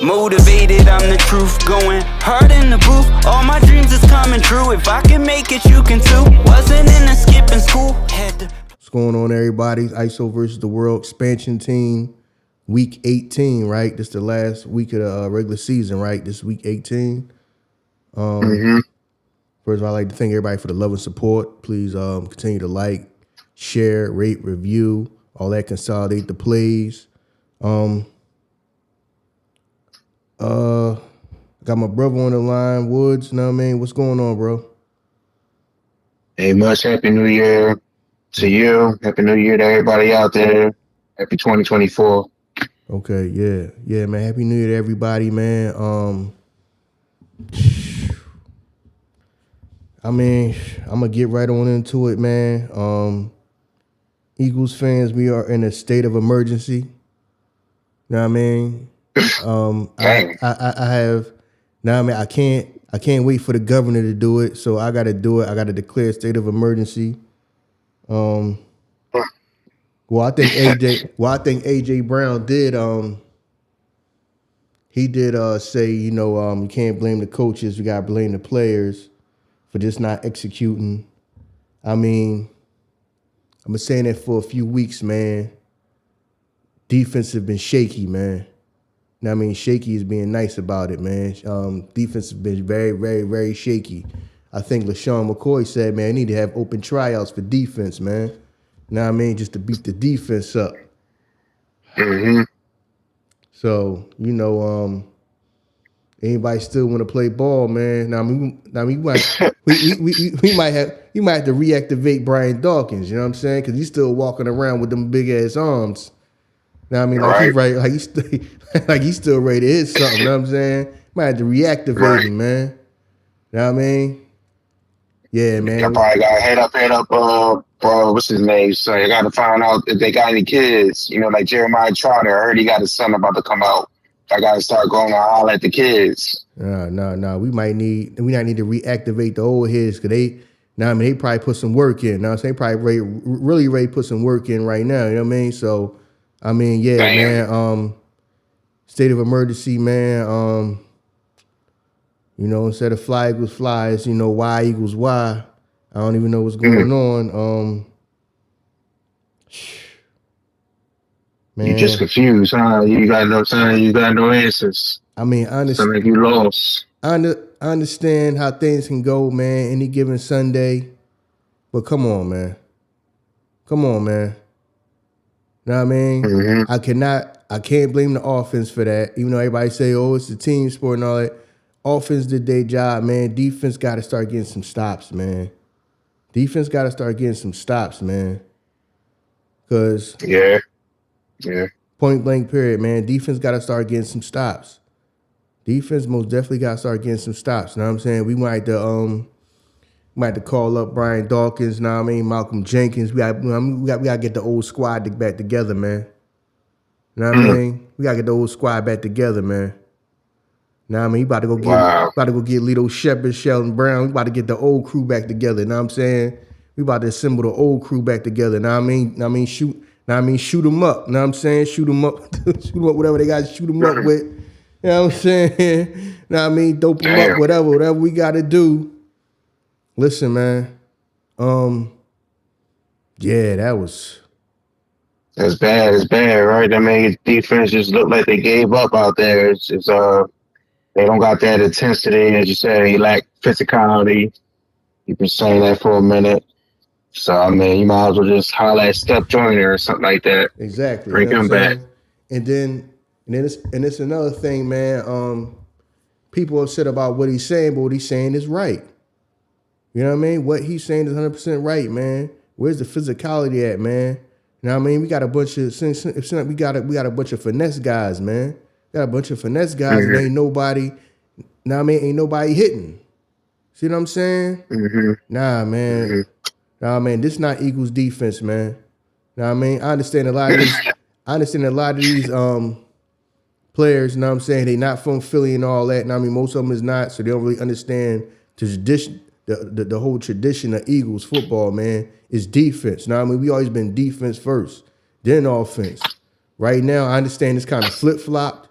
Motivated, I'm the truth. Going hard in the booth. All my dreams is coming true. If I can make it, you can too. Wasn't in a skipping school. What's going on, everybody? ISO versus the World expansion team, week 18, right? This is the last week of the regular season, right? This is week 18. First of all, I'd like to thank everybody for the love and support. Please continue to like, share, rate, review, all that. Consolidate the plays. Got my brother on the line, Woods. Know what I mean? What's going on, bro? Hey, much happy New Year to you. Happy New Year to everybody out there. Happy 2024. Okay, yeah, man. Happy New Year to everybody, man. I mean, I'm gonna get right on into it, man. Eagles fans, we are in a state of emergency. You know what I mean? I have. Now, I mean, I can't wait for the governor to do it, so I got to do it. I got to declare a state of emergency. Well, I think AJ Brown did. He did say, you can't blame the coaches. You got to blame the players for just not executing. I mean, I've been saying that for a few weeks, man. Defense have been shaky, man. I mean, shaky is being nice about it, man. Defense has been very, very, very shaky. I think LaShawn McCoy said, man, need to have open tryouts for defense, man. You know what I mean? Just to beat the defense up. Mm-hmm. So, anybody still want to play ball, man? We might have to reactivate Brian Dawkins. You know what I'm saying? Because he's still walking around with them big ass arms. Now I mean, he's still ready to hit something. You know what I'm saying? Might have to reactivate him, man. You know what I mean? Yeah, man. I probably got head up, bro. What's his name? So I got to find out if they got any kids. Like Jeremiah Trotter. I heard he got his son about to come out. I got to start going to holler at the kids. No. We might need to reactivate the old heads because they probably put some work in. Now they probably really ready to put some work in right now. You know what I mean? So. I mean, yeah, Damn. Man. State of emergency, man. Instead of fly equals fly, it's, Y equals Y. I don't even know what's going on. Man, You just confused, huh? You got no sign. You got no answers. I mean, I understand. Like you lost. I understand how things can go, man. Any given Sunday, but come on, man. You know what I mean? Mm-hmm. I can't blame the offense for that. Even though everybody say, oh, it's a team sport and all that. Offense did their job, man. Defense got to start getting some stops, man. Because yeah. Point blank period, man. Defense got to start getting some stops. Defense most definitely got to start getting some stops. You know what I'm saying? We might have to call up Brian Dawkins, you know what I mean? Malcolm Jenkins. We got to get the old squad back together, man. You know what I mean? We got to get the old squad back together, man. You know what I mean? You about to go get Lito Shepard, Sheldon Brown. We about to get the old crew back together. You know what I'm saying? We about to assemble the old crew back together. You know what I mean? Shoot them up. You know what I'm saying? Shoot them up. Shoot them up, whatever they got to shoot them up with. You know what I'm saying? You know what I mean? Dope them up, whatever we got to do. Listen, man. Yeah, That's bad. It's bad, right? I mean, defense just looked like they gave up out there. They don't got that intensity, as you said. They lack physicality. You've been saying that for a minute. So I mean, you might as well just holler at Step Joyner or something like that. Exactly. Bring him back. And then it's another thing, man. People upset about what he's saying, but what he's saying is right. You know what I mean? What he's saying is 100% right, man. Where's the physicality at, man? You know what I mean? We got a bunch of finesse guys, man. Got a bunch of finesse guys and ain't nobody, ain't nobody hitting. See what I'm saying? Mm-hmm. Nah, man, this not Eagles defense, man. Know what I mean? I understand a lot of these players, you know what I'm saying, they not from Philly and all that. I mean, most of them is not, so they don't really understand the tradition, the whole tradition of Eagles football, man, is defense. Now, I mean, we always been defense first, then offense. Right now, I understand it's kind of flip-flopped.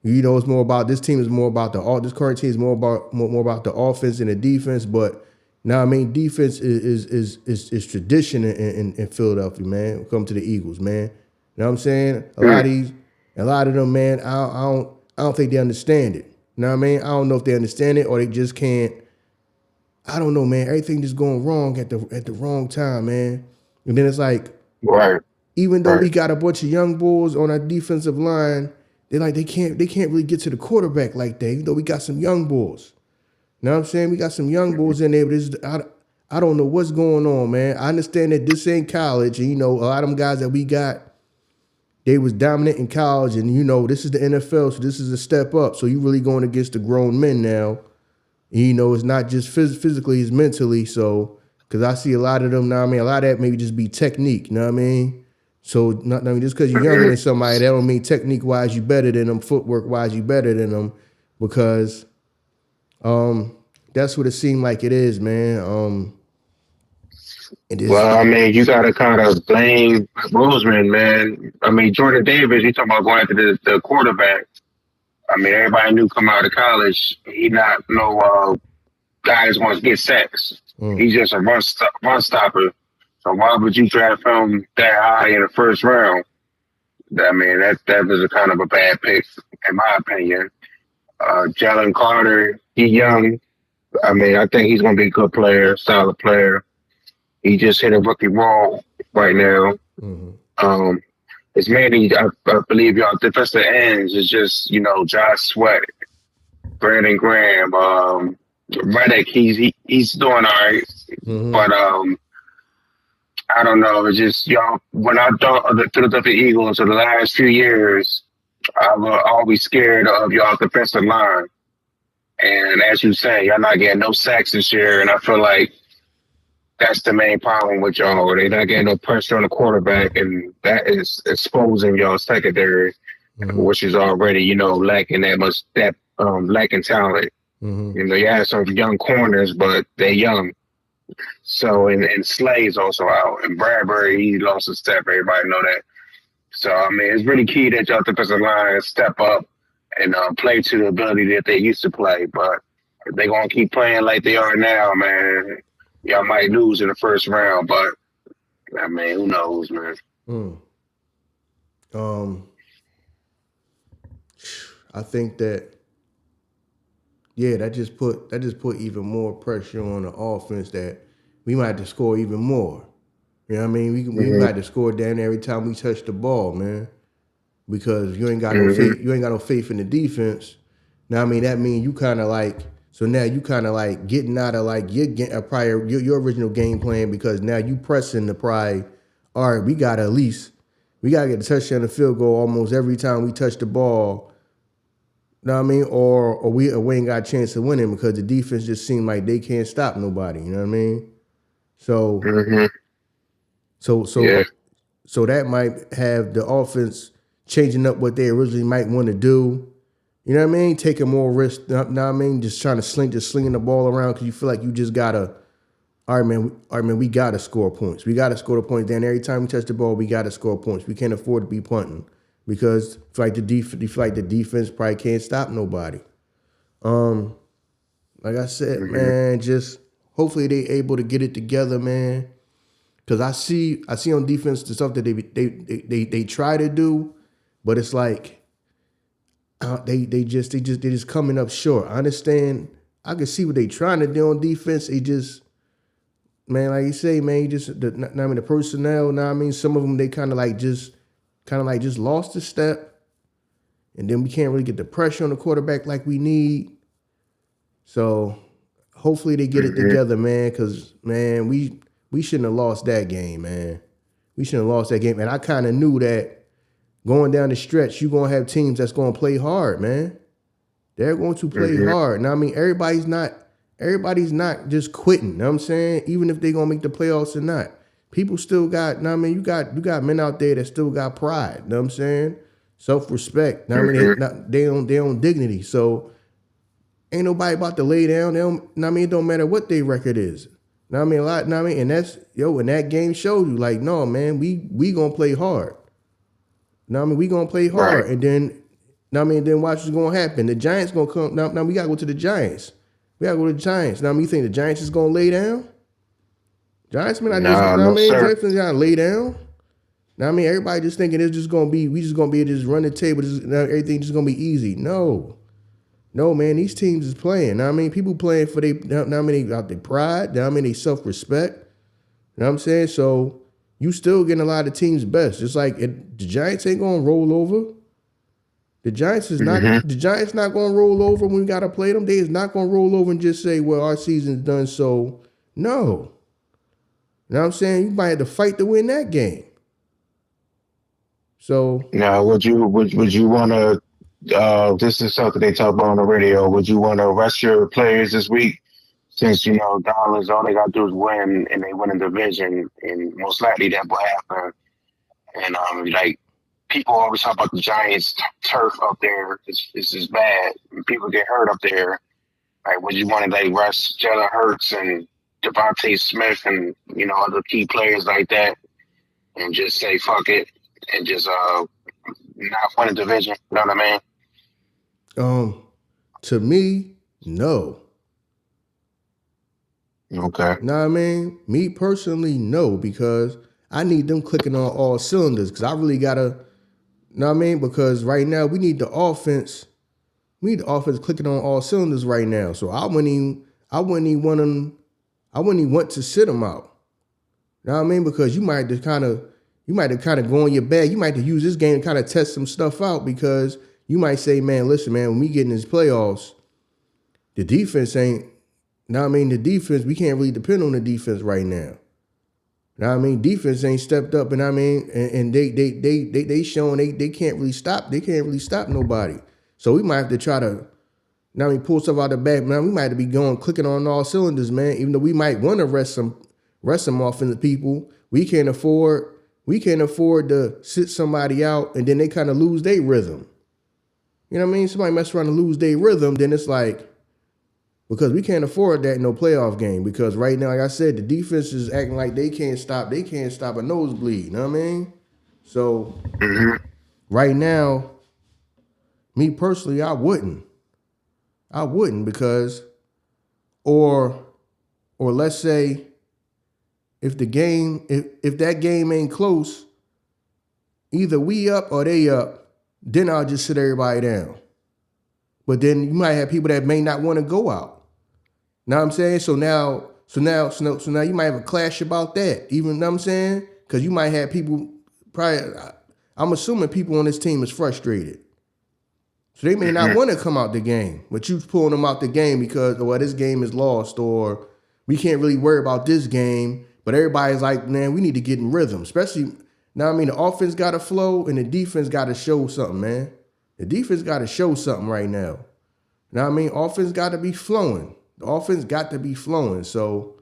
You know, it's more about this team is more about this current team is more about the offense and the defense. But now, I mean, defense is tradition in Philadelphia, man. Come to the Eagles, man. You know what I'm saying? A lot of them, man. I don't think they understand it. You know what I mean? I don't know if they understand it or they just can't. I don't know, man. Everything just going wrong at the wrong time, man. And then it's like, Right. even though Right. we got a bunch of young bulls on our defensive line, they can't really get to the quarterback like that. Even though we got some young bulls. You know what I'm saying? We got some young bulls in there, but I don't know what's going on, man. I understand that this ain't college, and you know, a lot of them guys that we got, they was dominant in college, and you know, this is the NFL, so this is a step up. So you really going against the grown men now. And, you know, it's not just physically, it's mentally. So, because I see a lot of them now, I mean, a lot of that maybe just be technique, you know what I mean? So, I mean, just because you're younger than somebody, that don't mean technique-wise you better than them, footwork-wise you better than them, because that's what it seemed like it is, man. It is. Well, I mean, you got to kind of blame Roseman, man. I mean, Jordan Davis, you talking about going after the quarterback. I mean, everybody knew coming out of college, he not no guy that's going to get sacks. He's just a run stopper. So why would you draft him that high in the first round? I mean, that was a kind of a bad pick, in my opinion. Jalen Carter, he young. I mean, I think he's going to be a good player, solid player. He just hit a rookie wall right now. It's mainly, I believe, y'all defensive ends is just, you know, Josh Sweat, Brandon Graham, Reddick. He's doing all right, but I don't know. It's just y'all. When I thought of the Philadelphia Eagles in the last few years, I was always scared of y'all defensive line. And as you say, y'all not getting no sacks this year, and I feel like that's the main problem with y'all. They're not getting no pressure on the quarterback, and that is exposing y'all secondary, which is already, you know, lacking lacking talent. You know, you have some young corners, but they're young. So and Slay's also out, and Bradbury, he lost a step. Everybody know that. So I mean, it's really key that y'all defensive line step up and play to the ability that they used to play. But if they're gonna keep playing like they are now, man, y'all might lose in the first round. But I mean, who knows, man? I think that, yeah, that just put even more pressure on the offense that we might have to score even more. You know what I mean? We might have to score down every time we touch the ball, man. Because you ain't got no faith. You ain't got no faith in the defense. Now, I mean, that means you kind of like. So now you kind of like getting out of like your original game plan, because now you pressing the probably. All right, we gotta get a touchdown and field goal almost every time we touch the ball. You know what I mean? Or we ain't got a chance of winning because the defense just seemed like they can't stop nobody. You know what I mean? So so that might have the offense changing up what they originally might want to do. You know what I mean? Taking more risk. You know what I mean? Just trying to slinging the ball around because you feel like you just gotta. All right, man. We gotta score points. We gotta score the points. Then every time we touch the ball, we gotta score points. We can't afford to be punting because the defense probably can't stop nobody. Like I said, man, just hopefully they able to get it together, man. Because I see on defense the stuff that they try to do, but it's like they just coming up short. I understand. I can see what they trying to do on defense. They just, man, like you say, man, the personnel. Now I mean, some of them they kind of like just lost a step, and then we can't really get the pressure on the quarterback like we need. So hopefully they get it together, man. Because man, we shouldn't have lost that game, man. We shouldn't have lost that game. And I kind of knew that going down the stretch, you're going to have teams that's going to play hard, man. They're going to play hard. Now, I mean, everybody's not just quitting, you know what I'm saying? Even if they're going to make the playoffs or not. People still got, now I mean, you got men out there that still got pride, you know what I'm saying? Self-respect. Now I mean, they own dignity. So ain't nobody about to lay down. It don't matter what their record is. Now I mean, and that's, and that game showed you, like, no, man, we gonna play hard. Now I mean, we gonna play hard, right. And then Now I mean, then watch what's gonna happen. The Giants gonna come. Now we gotta go to the Giants. We gotta go to the Giants. Now you think the Giants is gonna lay down? Giants man, like this. No, Now I no, mean, sir. Giants gotta lay down. Now I mean, everybody just thinking it's just gonna be. We just gonna be able to just run the table. Everything just gonna be easy. No, man. These teams is playing. Now I mean, people playing for they. Now I mean, out their pride. Now I mean, they self respect. You know what I'm saying? So you still getting a lot of teams best. Just like the Giants ain't gonna roll over. The Giants is not. Hmm. The Giants not gonna roll over when we gotta play them. They is not gonna roll over and just say, "Well, our season's done." So no. You know what I'm saying? You might have to fight to win that game. So Now, would you want to? This is something they talk about on the radio. Would you want to rest your players this week? Since Dallas, all they got to do is win, and they win a division, and most likely that will happen. And like people always talk about the Giants turf up there. It's just bad. And people get hurt up there. Like, would you want to like rest Jalen Hurts and Devontae Smith and other key players like that, and just say fuck it and just not win a division? You know what I to me, no. mean? Okay. Know what I mean? Me personally, no, because I need them clicking on all cylinders. Because I really gotta, know what I mean? Because right now we need the offense. We need the offense clicking on all cylinders right now. So I wouldn't even want them. I wouldn't even want to sit them out. Know what I mean? Because you might have kind of go in your bag. You might have to use this game to kind of test some stuff out because you might say, man, listen, man, when we get in these playoffs, the defense ain't. Now I mean, the defense, we can't really depend on the defense right now. Now I mean, defense ain't stepped up, and I mean, and they showing they can't really stop. They can't really stop nobody. So we might have to try to. Now we pull stuff out the back. Now we might have to be clicking on all cylinders, man. Even though we might want to rest some offensive people, we can't afford to sit somebody out and then they kind of lose their rhythm. You know what I mean? Somebody mess around and lose their rhythm, then it's like. Because we can't afford that in no playoff game. Because right now, like I said, the defense is acting like they can't stop a nosebleed. You know what I mean? So right now, me personally, I wouldn't because, or let's say, if that game ain't close, either we up or they up, then I'll just sit everybody down. But then you might have people that may not want to go out. Know what I'm saying? So now you might have a clash about that. Even know what I'm saying? Because you might have people probably. I'm assuming people on this team is frustrated, so they may not want to come out the game. But you pulling them out the game because this game is lost, or we can't really worry about this game. But everybody's like, man, we need to get in rhythm. Especially now. I mean, the offense got to flow and the defense got to show something, man. The defense got to show something right now. Now I mean, offense got to be flowing. The offense got to be flowing, so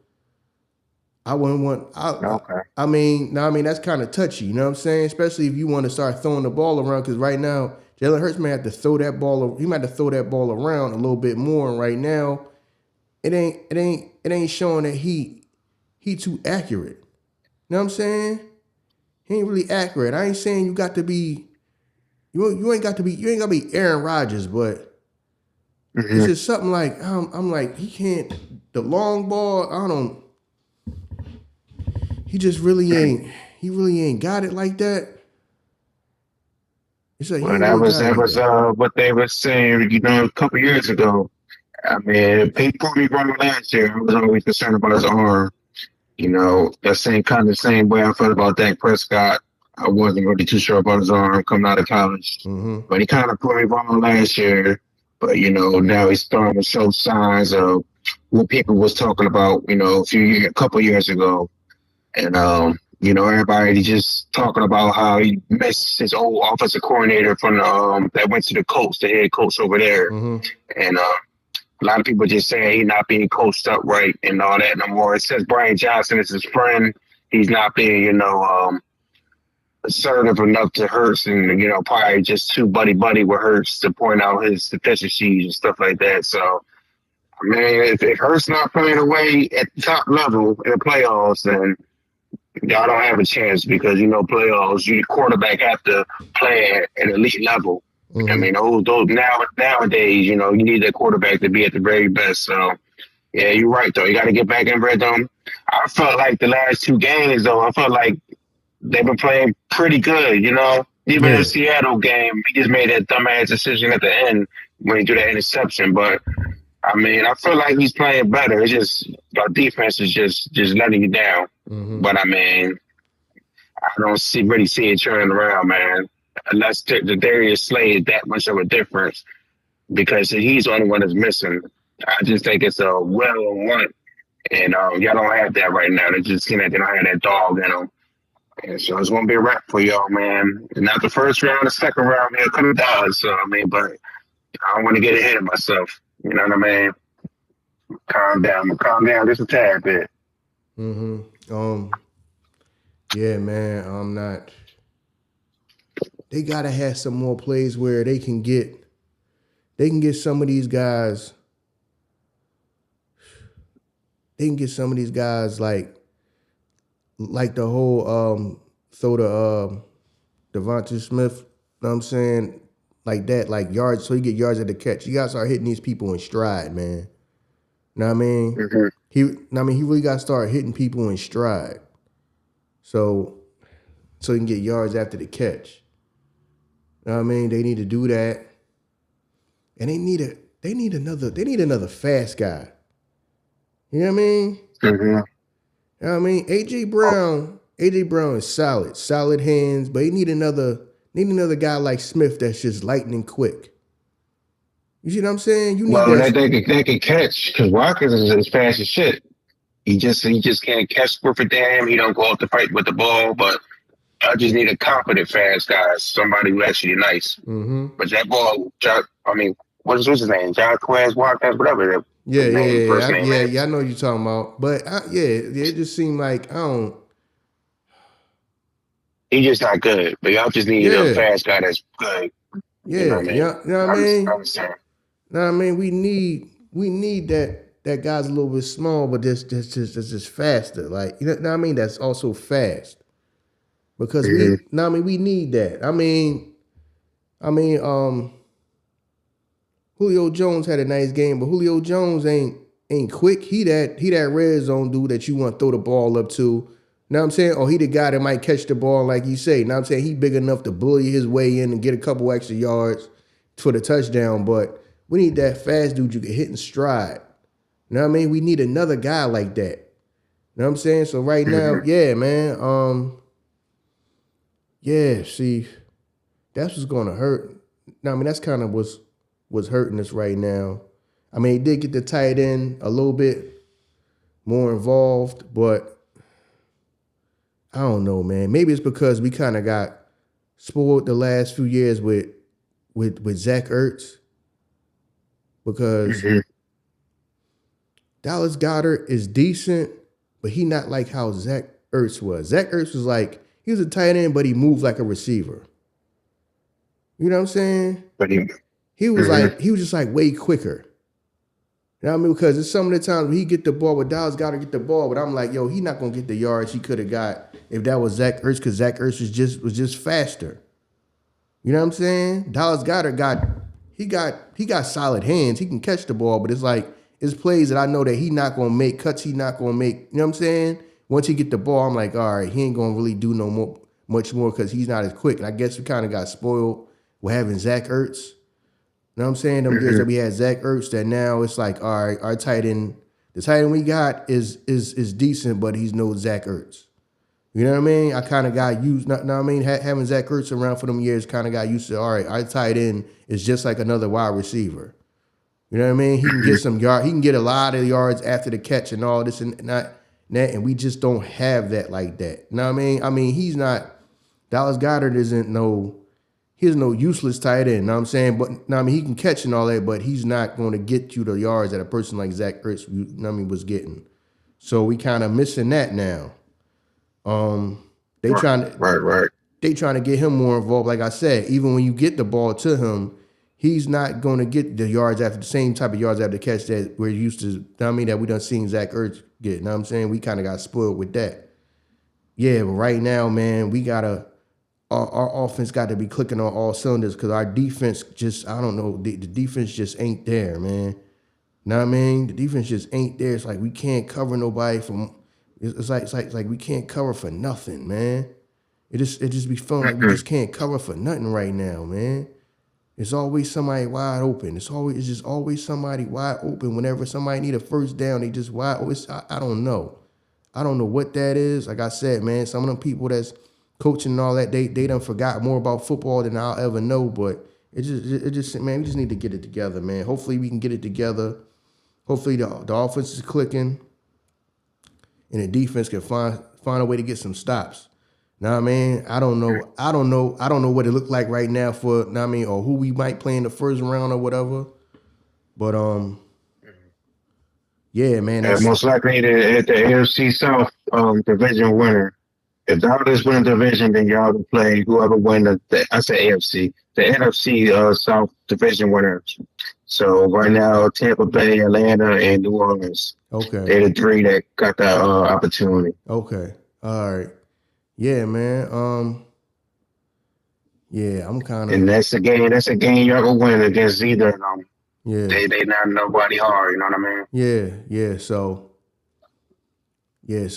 I wouldn't want. Okay. I mean, that's kind of touchy. You know what I'm saying? Especially if you want to start throwing the ball around, because right now Jalen Hurts may have to throw that ball. He might have to throw that ball around a little bit more. And right now, it ain't showing that he too accurate. You know what I'm saying? He ain't really accurate. I ain't saying you got to be. You ain't got to be Aaron Rodgers, but. It's just something like I'm like he can't the long ball. I don't. He just really ain't. He really ain't got it like that. It's like Well, that was what they were saying, a couple years ago. I mean, people me wrong last year. I was always concerned about his arm. That same way I felt about Dak Prescott. I wasn't really too sure about his arm coming out of college, but he kind of put me wrong last year. But now he's starting to show signs of what people was talking about, a couple years ago, and everybody just talking about how he missed his old offensive coordinator from that went to the Colts, the head coach over there, and a lot of people just saying he's not being coached up right and all that no more. It says Brian Johnson is his friend. He's not being, assertive enough to Hurts, and probably just too buddy with Hurts to point out his deficiencies and stuff like that. So, I mean, if Hurts not playing away at the top level in the playoffs, then y'all don't have a chance because playoffs, you quarterback have to play at an elite level. I mean, those nowadays, you need that quarterback to be at the very best. So yeah, you're right though. You got to get back in rhythm. I felt like the last two games though. I felt like they've been playing pretty good. Even in the Yeah. Seattle game, he just made that dumbass decision at the end when he threw that interception. But I mean, I feel like he's playing better. It's just our defense is just letting you down. But I mean, I don't really see it turning around, man. Unless the Darius Slay is that much of a difference, because he's the only one that's missing. I just think it's a will and want, and y'all don't have that right now. They just seem like they don't have that dog in them. And so it's gonna be a wrap for y'all, man. Not the first round, the second round, man, could have died. So I mean, but I don't want to get ahead of myself. You know what I mean? Calm down just a tad bit. Yeah, man. I'm not. They gotta have some more plays where they can get some of these guys. They can get some of these guys like the whole throw to Devontae Smith. Know what I'm saying? Like that, like yards, so you get yards at the catch. You gotta start hitting these people in stride, man. Know what I mean? He really gotta start hitting people in stride. So he can get yards after the catch. Know what I mean? They need to do that. And they need another fast guy. You know what I mean? You know what I mean? AJ Brown is solid hands, but he need another guy like Smith that's just lightning quick. You see what I'm saying? You need Well, they can catch, because Watkins is as fast as shit. He just can't catch for damn. He don't go out to fight with the ball, but I just need a confident fast guy, somebody who actually nice. But that ball, what's his name? John Quez Watkins, whatever. Yeah. First name is. I know what you're talking about. But it just seemed like I don't. He's just not good. But y'all just need a fast guy that's good. Yeah, you know what I mean? You know what I mean? I'm saying. No, I mean we need that guy's a little bit small, but that's just faster. Like you know what I mean? That's also fast. Because we need that. I mean, Julio Jones had a nice game, but Julio Jones ain't quick. He that red zone dude that you want to throw the ball up to. You know what I'm saying? Or he the guy that might catch the ball like you say. You know what I'm saying? He big enough to bully his way in and get a couple extra yards for the touchdown. But we need that fast dude you can hit in stride. You know what I mean? We need another guy like that. You know what I'm saying? So right now, yeah, man. Yeah, see, that's what's gonna hurt. Now, I mean, that's kind of what's hurting us right now. I mean, he did get the tight end a little bit more involved, but I don't know, man. Maybe it's because we kind of got spoiled the last few years with Zach Ertz, because Dallas Goedert is decent, but he not like how Zach Ertz was. Zach Ertz was like, he was a tight end, but he moved like a receiver. You know what I'm saying? But he was just like way quicker. You know what I mean? Because it's some of the times when he get the ball, but Dallas got to get the ball, but I'm like, yo, he not gonna get the yards he could have got if that was Zach Ertz, because Zach Ertz was just faster. You know what I'm saying? Dallas Goedert got solid hands. He can catch the ball, but it's like it's plays that I know that he not gonna make, cuts he not gonna make. You know what I'm saying? Once he get the ball, I'm like, all right, he ain't gonna really do much more because he's not as quick. And I guess we kind of got spoiled with having Zach Ertz. You know what I'm saying? Them years that we had Zach Ertz, that now it's like, all right, our tight end, the tight end we got is decent, but he's no Zach Ertz. You know what I mean? I kind of got used. Know what I mean? Having Zach Ertz around for them years, kind of got used to. All right, our tight end is just like another wide receiver. You know what I mean? He can get some yard. He can get a lot of yards after the catch and all this and that, and we just don't have that like that. You know what I mean? I mean, he's not. Dallas Goedert isn't no. He's no useless tight end. You know what I'm saying? But I mean, he can catch and all that, but he's not going to get you the yards that a person like Zach Ertz, you know what I mean, was getting. So we kind of missing that now. They trying to get him more involved. Like I said, even when you get the ball to him, he's not going to get the yards after the same type of yards after the catch that we're used to. You know what I mean, that we done seen Zach Ertz get. You know what I'm saying? We kind of got spoiled with that. Yeah, but right now, man, we gotta our offense got to be clicking on all cylinders because our defense just, I don't know, the defense just ain't there, man. Know what I mean? The defense just ain't there. It's like we can't cover nobody from. It's like we can't cover for nothing, man. It just be feeling like we just can't cover for nothing right now, man. It's always somebody wide open. It's just always somebody wide open. Whenever somebody need a first down, they just wide. I don't know. I don't know what that is. Like I said, man, some of them people that's coaching and all that, they done forgot more about football than I'll ever know. But it just man, we just need to get it together, man. Hopefully we can get it together. Hopefully the offense is clicking, and the defense can find a way to get some stops. Know what I mean? I don't know what it look like right now for, know what I mean, or who we might play in the first round or whatever. But yeah, man. And most likely the AFC South division winner. If Dallas win the division, then y'all will play whoever win I said AFC, the NFC South division winners. So right now, Tampa Bay, Atlanta, and New Orleans. Okay. They're the three that got that opportunity. Okay. All right. Yeah, man. Yeah, I'm kind of. And that's a game y'all gonna win against either of them. Yeah. They not nobody hard. You know what I mean? Yeah. So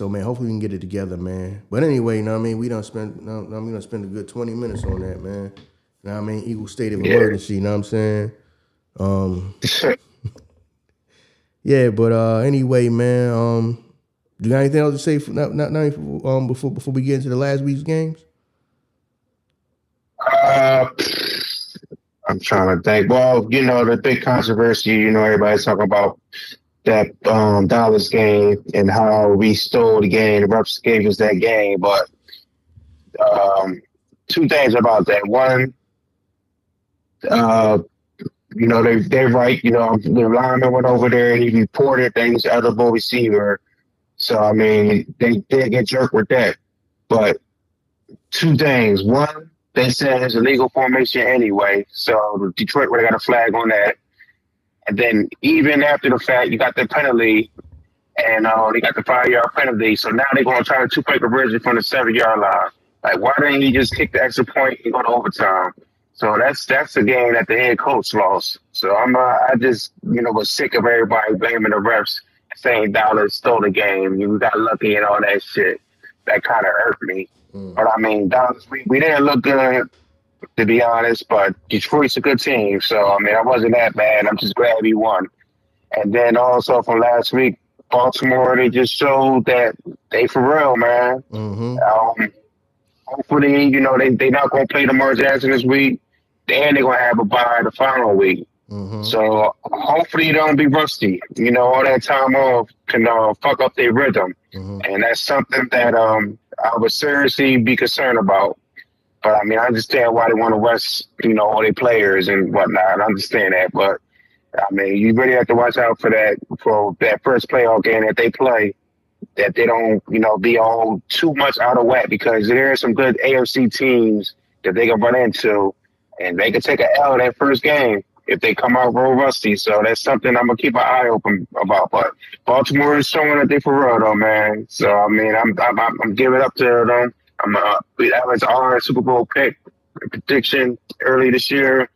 man, hopefully we can get it together, man. But anyway, you know what I mean? We done spend a good 20 minutes on that, man. You know what I mean? Equal state of emergency, you know what I'm saying? Yeah, but anyway, man, do you got anything else to say before we get into the last week's games? I'm trying to think. Well, the big controversy, everybody's talking about that Dallas game and how we stole the game. The refs gave us that game, but two things about that. One, they're right. The lineman went over there and he reported that he's eligible receiver. So, I mean, they did get jerked with that. But two things. One, they said it's a legal formation anyway. So, Detroit would have got a flag on that. And then even after the fact, you got the penalty, and they got the 5-yard penalty. So now they're going to try to two-point conversion from the 7-yard line. Like, why didn't he just kick the extra point and go to overtime? So that's a game that the head coach lost. So I just was sick of everybody blaming the refs, saying Dallas stole the game. You got lucky and all that shit. That kind of hurt me. But I mean, Dallas, we didn't look good, to be honest. But Detroit's a good team, so I mean, I wasn't that bad. I'm just glad we won. And then also from last week, Baltimore, they just showed that they for real, man. Hopefully, they not gonna play Lamar Jackson this week. Then they're gonna have a bye the following week. So hopefully they don't be rusty. All that time off can fuck up their rhythm. And that's something that I would seriously be concerned about. But I mean, I understand why they want to rest, all their players and whatnot. I understand that. But I mean, you really have to watch out for that first playoff game that they play, that they don't, be all too much out of whack, because there are some good AFC teams that they can run into, and they can take an L that first game if they come out real rusty. So that's something I'm gonna keep an eye open about. But Baltimore is showing that they for real though, man. So I mean, I'm giving up to them. That was our Super Bowl pick prediction early this year,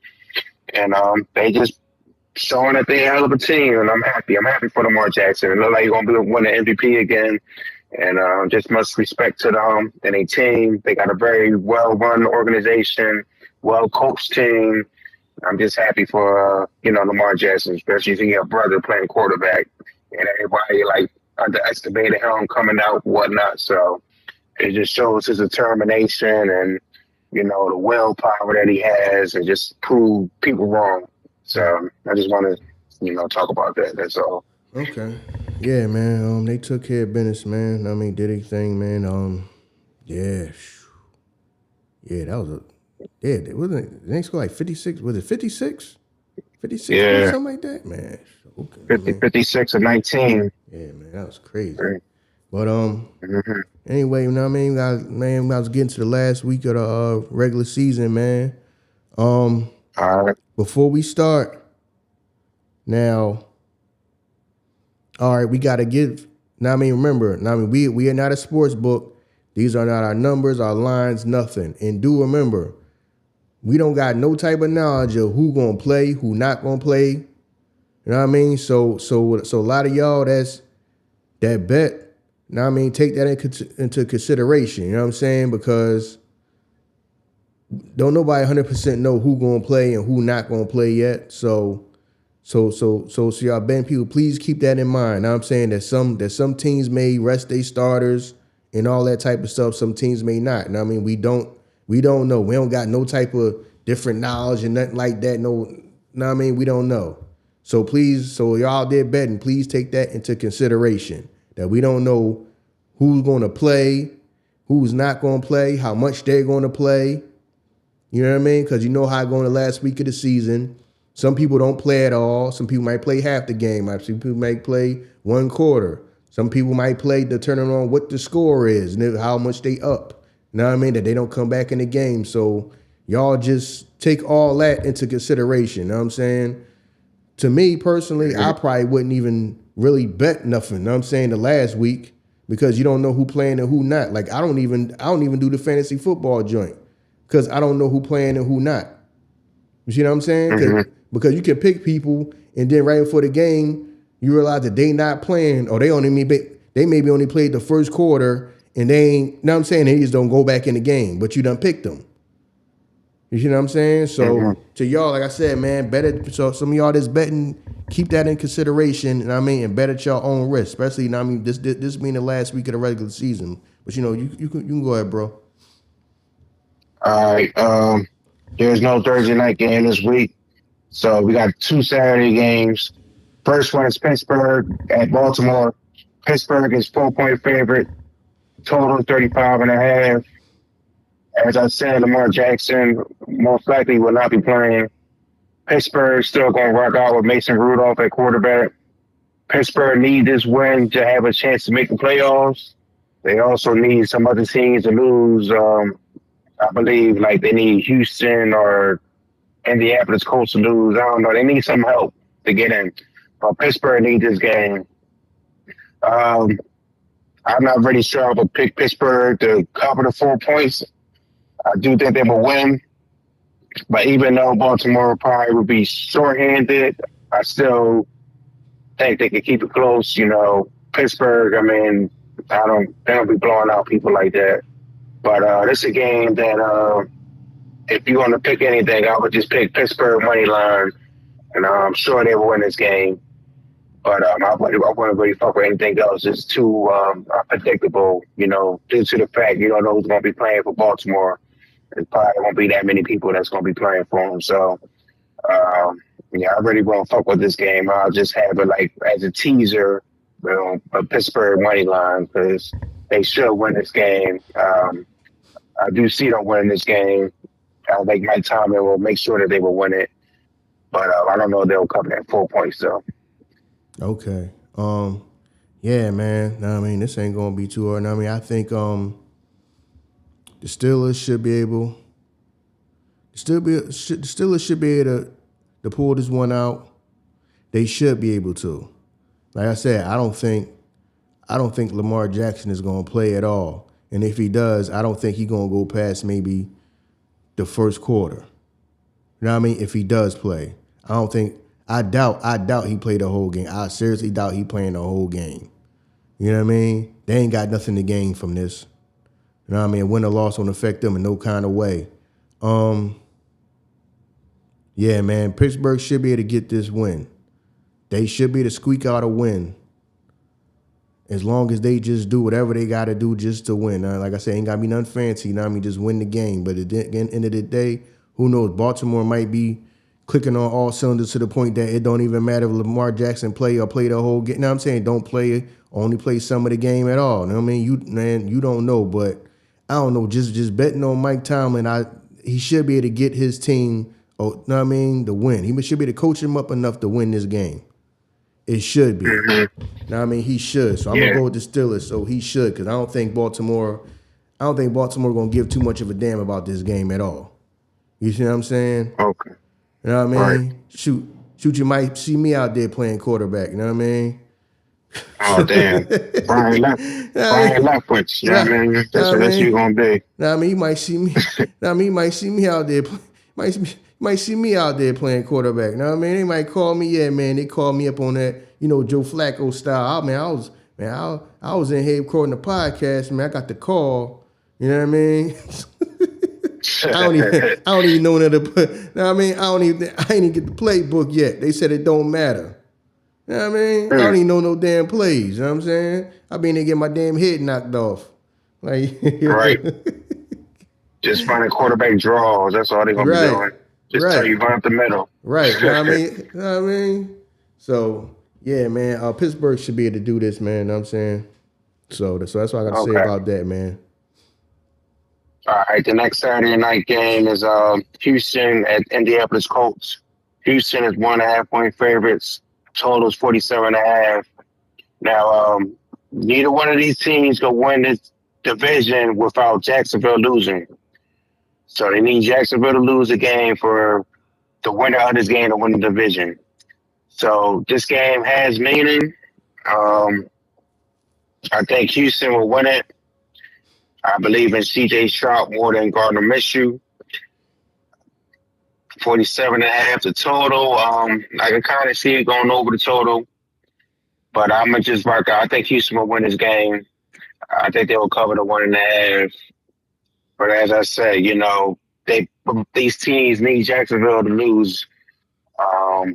and they just showing that they a hell of a team, and I'm happy. I'm happy for Lamar Jackson. It looks like he's gonna win the MVP again. And just much respect to them and their team. They got a very well-run organization, well-coached team. I'm just happy for Lamar Jackson, especially if he got a brother playing quarterback, and everybody underestimated him coming out and whatnot. So it just shows his determination and the willpower that he has, and just prove people wrong. So I just want to talk about that. That's all. Okay. Yeah, man. They took care of business, man. I mean, did their thing, man. Yeah. Yeah, that was it wasn't it? They scored like 56. Was it 56? 56 yeah. Something like that, man. Okay, 56 and 19. Yeah, man, that was crazy. Right. But anyway, I mean, I was getting to the last week of the regular season, man. All right. Before we start, now, all right, we gotta give. Now, I mean, remember, we are not a sports book. These are not our numbers, our lines, nothing. And do remember, we don't got no type of knowledge of who gonna play, who not gonna play. You know what I mean? So a lot of y'all that bet. You know what I mean? Take that into consideration. You know what I'm saying? Because don't nobody 100% know who gonna play and who not gonna play yet. So y'all betting people, please keep that in mind. Now I'm saying that some teams may rest their starters and all that type of stuff. Some teams may not. And I mean, we don't know. We don't got no type of different knowledge and nothing like that. No, know what I mean? We don't know. So please, so y'all there betting, please take that into consideration. That we don't know who's going to play, who's not going to play, how much they're going to play. You know what I mean? Because you know how it going the last week of the season. Some people don't play at all. Some people might play half the game. Some people might play one quarter. Some people might play depending on what the score is and how much they up. You know what I mean? That they don't come back in the game. So y'all just take all that into consideration. You know what I'm saying? To me personally, I probably wouldn't even really bet nothing. You know what I'm saying? The last week, because you don't know who playing and who not. Like I don't even do the fantasy football joint because I don't know who playing and who not. You see what I'm saying? Because you can pick people and then right before the game, you realize that they not playing or they maybe only played the first quarter and they ain't, you know what I'm saying? They just don't go back in the game, but you done picked them. You see what I'm saying? So to y'all, like I said, man, better. So some of y'all that's betting, keep that in consideration. And I mean, and bet at your own risk, especially. You know, I mean, this being the last week of the regular season. But you know, you can go ahead, bro. All right. There's no Thursday night game this week, so we got 2 Saturday games. First one is Pittsburgh at Baltimore. Pittsburgh is 4-point favorite. Total 35.5. As I said, Lamar Jackson most likely will not be playing. Pittsburgh still going to rock out with Mason Rudolph at quarterback. Pittsburgh need this win to have a chance to make the playoffs. They also need some other teams to lose. I believe like they need Houston or Indianapolis Colts to lose. I don't know. They need some help to get in. But Pittsburgh needs this game. I'm not really sure I would pick Pittsburgh to cover the 4 points. I do think they will win. But even though Baltimore probably would be shorthanded, I still think they could keep it close. You know, Pittsburgh, I mean, they don't be blowing out people like that. But this is a game that if you want to pick anything, I would just pick Pittsburgh money line, and I'm sure they will win this game. But I wouldn't really fuck with anything else. It's too unpredictable, you know, due to the fact you don't know who's going to be playing for Baltimore. There probably won't be that many people that's going to be playing for them. So, yeah, I really won't fuck with this game. I'll just have it like as a teaser, you know, a Pittsburgh money line because they should win this game. I do see them winning this game. I think Mike Tomlin will make sure that they will win it. But I don't know if they'll cover that 4 points, though. Okay. Yeah, man. I mean, this ain't gonna be too hard. I mean, I think the Steelers should be able. The Steelers should be able to pull this one out. They should be able to. Like I said, I don't think Lamar Jackson is gonna play at all. And if he does, I don't think he's gonna go past maybe the first quarter. You know what I mean? If he does play, I doubt he played the whole game. I seriously doubt he playing the whole game. You know what I mean? They ain't got nothing to gain from this. You know what I mean? Win or loss won't affect them in no kind of way. Yeah, man, Pittsburgh should be able to get this win. They should be able to squeak out a win. As long as they just do whatever they got to do just to win. Like I said, ain't got to be nothing fancy. You know what I mean? Just win the game. But at the end of the day, who knows? Baltimore might be clicking on all cylinders to the point that it don't even matter if Lamar Jackson play or play the whole game. You know what I'm saying? Don't play, only play some of the game at all. You know what I mean? You don't know. But I don't know. Just betting on Mike Tomlin, he should be able to get his team, you know what I mean, to win. He should be able to coach him up enough to win this game. It should be. Now, I mean, he should. So I'm gonna go with the Steelers. So he should, because I don't think Baltimore gonna give too much of a damn about this game at all. You see what I'm saying? Okay. You know what I mean? Right. Shoot, you might see me out there playing quarterback. You know what I mean? Oh damn, Brian left. I Brian mean, Leftwich. You know what right. I mean? I That's who you mean, gonna be. I mean, you might see me. I mean, you might see me out there. Might see me out there playing quarterback. Know what I mean? They might call me. Yeah, man. They called me up on that. Joe Flacco style. I was in here recording the podcast. Man, I got the call. You know what I mean? I don't even know none of the. Know what I mean? I ain't even get the playbook yet. They said it don't matter. You know what I mean? I don't even know no damn plays. You know what I'm saying? I been there get my damn head knocked off. Like, Right. Just finding quarterback draws. That's all they're gonna be right, doing. Just tell you right, run up the middle. right. Know what I mean? Know what I mean? So, yeah, man, Pittsburgh should be able to do this, man. Know what I'm saying? So that's what I got to say Okay. about that, man. All right. The next Saturday night game is Houston at Indianapolis Colts. Houston is 1.5 point favorites. Total is 47.5. Now, neither one of these teams can win this division without Jacksonville losing. So they need Jacksonville to lose a game for the winner of this game to win the division. So this game has meaning. Um, I think Houston will win it. I believe in CJ Stroud more than Gardner Minshew. 47.5 the total. I can kind of see it going over the total, but I'm gonna just mark out. I think Houston will win this game. I think they will cover the 1.5. But as I said, these teams need Jacksonville to lose,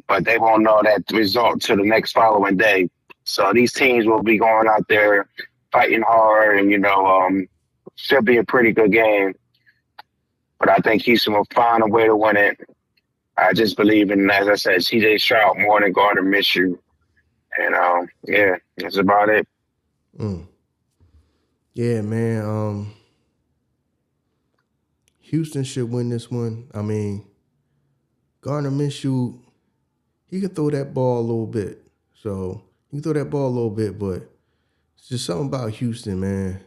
but they won't know that result till the next following day. So these teams will be going out there fighting hard, and should be a pretty good game. But I think Houston will find a way to win it. I just believe in, as I said, CJ Stroud more than Gardner Minshew, and yeah, that's about it. Mm. Yeah, man. Houston should win this one. I mean, Gardner Minshew, he can throw that ball a little bit. So he can throw that ball a little bit, but it's just something about Houston, man.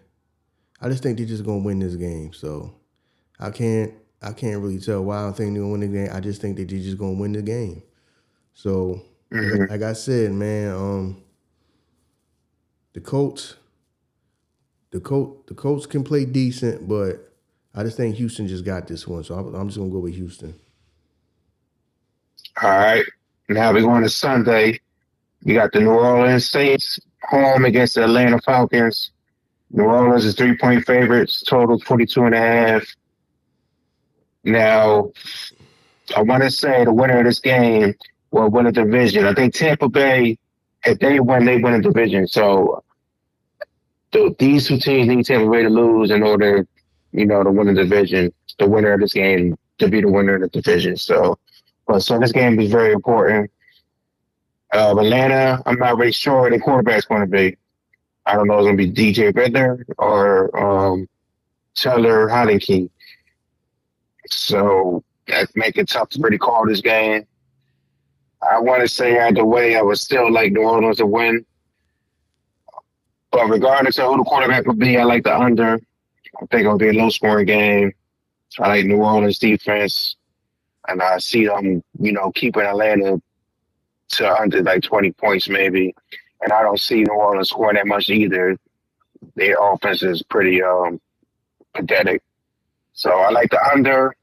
I just think they're just gonna win this game. So I can't really tell why I think they're gonna win the game. I just think that they're just gonna win the game. So like I said, man, the Colts can play decent, but I just think Houston just got this one. So I'm just gonna go with Houston. All right, now we're going to Sunday. You got the New Orleans Saints home against the Atlanta Falcons. New Orleans is 3 point favorites, total 42.5. Now, I want to say the winner of this game will win a division. I think Tampa Bay, if they win a division. So these two teams need Tampa Bay to lose in order, to win the division. The winner of this game to be the winner of the division. So this game is very important. Atlanta, I'm not really sure who the quarterback's going to be. I don't know if it's going to be DJ Ritter or Taylor Heineke. So that make it tough to really call this game. I want to say either way, I would still like New Orleans to win. But regardless of who the quarterback will be, I like the under. I think it'll be a low-scoring game. I like New Orleans defense, and I see them, keeping Atlanta to under like 20 points maybe. And I don't see New Orleans scoring that much either. Their offense is pretty pathetic. So I like the under,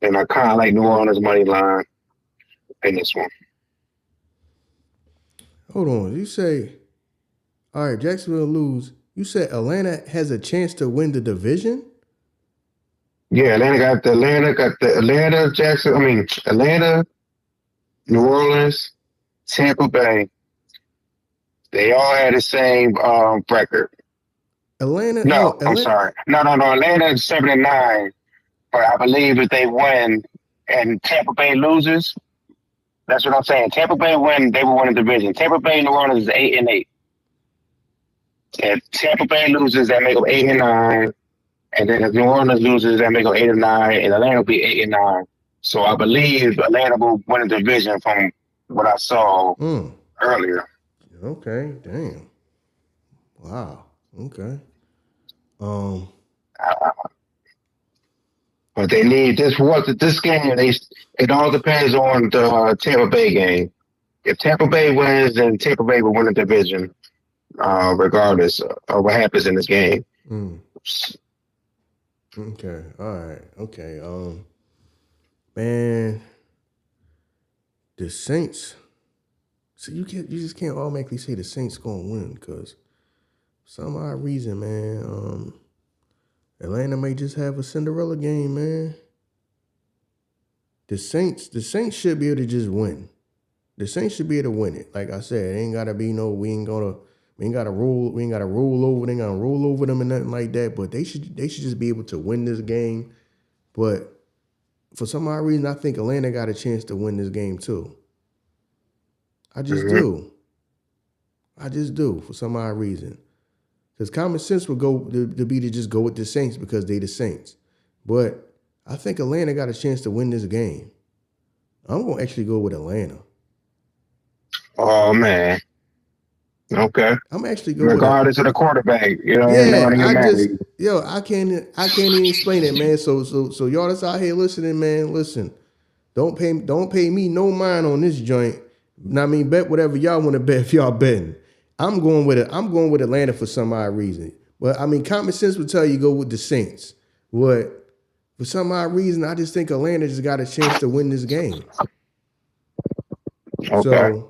and I kind of like New Orleans money line in this one. Hold on. You say, all right, Jacksonville lose. You said Atlanta has a chance to win the division? Yeah, Atlanta, New Orleans, Tampa Bay. They all had the same record. Atlanta? No, I'm Atlanta. sorry. No. Atlanta is 7-9. But I believe if they win and Tampa Bay loses, that's what I'm saying. Tampa Bay win, they will win the division. Tampa Bay, New Orleans is 8-8. If Tampa Bay loses, that make them 8-9. And then if New Orleans loses, that make them 8-9. And Atlanta will be 8-9. So I believe Atlanta will win the division from what I saw earlier. Okay, damn. Wow. Okay. But they need this game. It all depends on the Tampa Bay game. If Tampa Bay wins, then Tampa Bay will win the division. regardless of what happens in this game. Mm. Okay. All right. Okay. Man, the Saints. So you just can't automatically say the Saints gonna win because some odd reason, man. Atlanta may just have a Cinderella game, man. The Saints should be able to just win. The Saints should be able to win it. Like I said, it ain't gotta be we ain't gotta roll over, they ain't gotta roll over them and nothing like that. But they should just be able to win this game. But for some odd reason, I think Atlanta got a chance to win this game too. I just do. I just do for some odd reason. Because common sense would go to be to just go with the Saints because they the Saints. But I think Atlanta got a chance to win this game. I'm gonna actually go with Atlanta. Oh man. Okay. I'm actually go Regardless of the quarterback, you know, ain't Yeah, nobody get mad at you. I can't even explain it, man. So y'all that's out here listening, man, listen. Don't pay me no mind on this joint. I mean, bet whatever y'all want to bet if y'all betting. I'm going with Atlanta for some odd reason. But I mean, common sense would tell you go with the Saints. But for some odd reason, I just think Atlanta just got a chance to win this game. Okay. So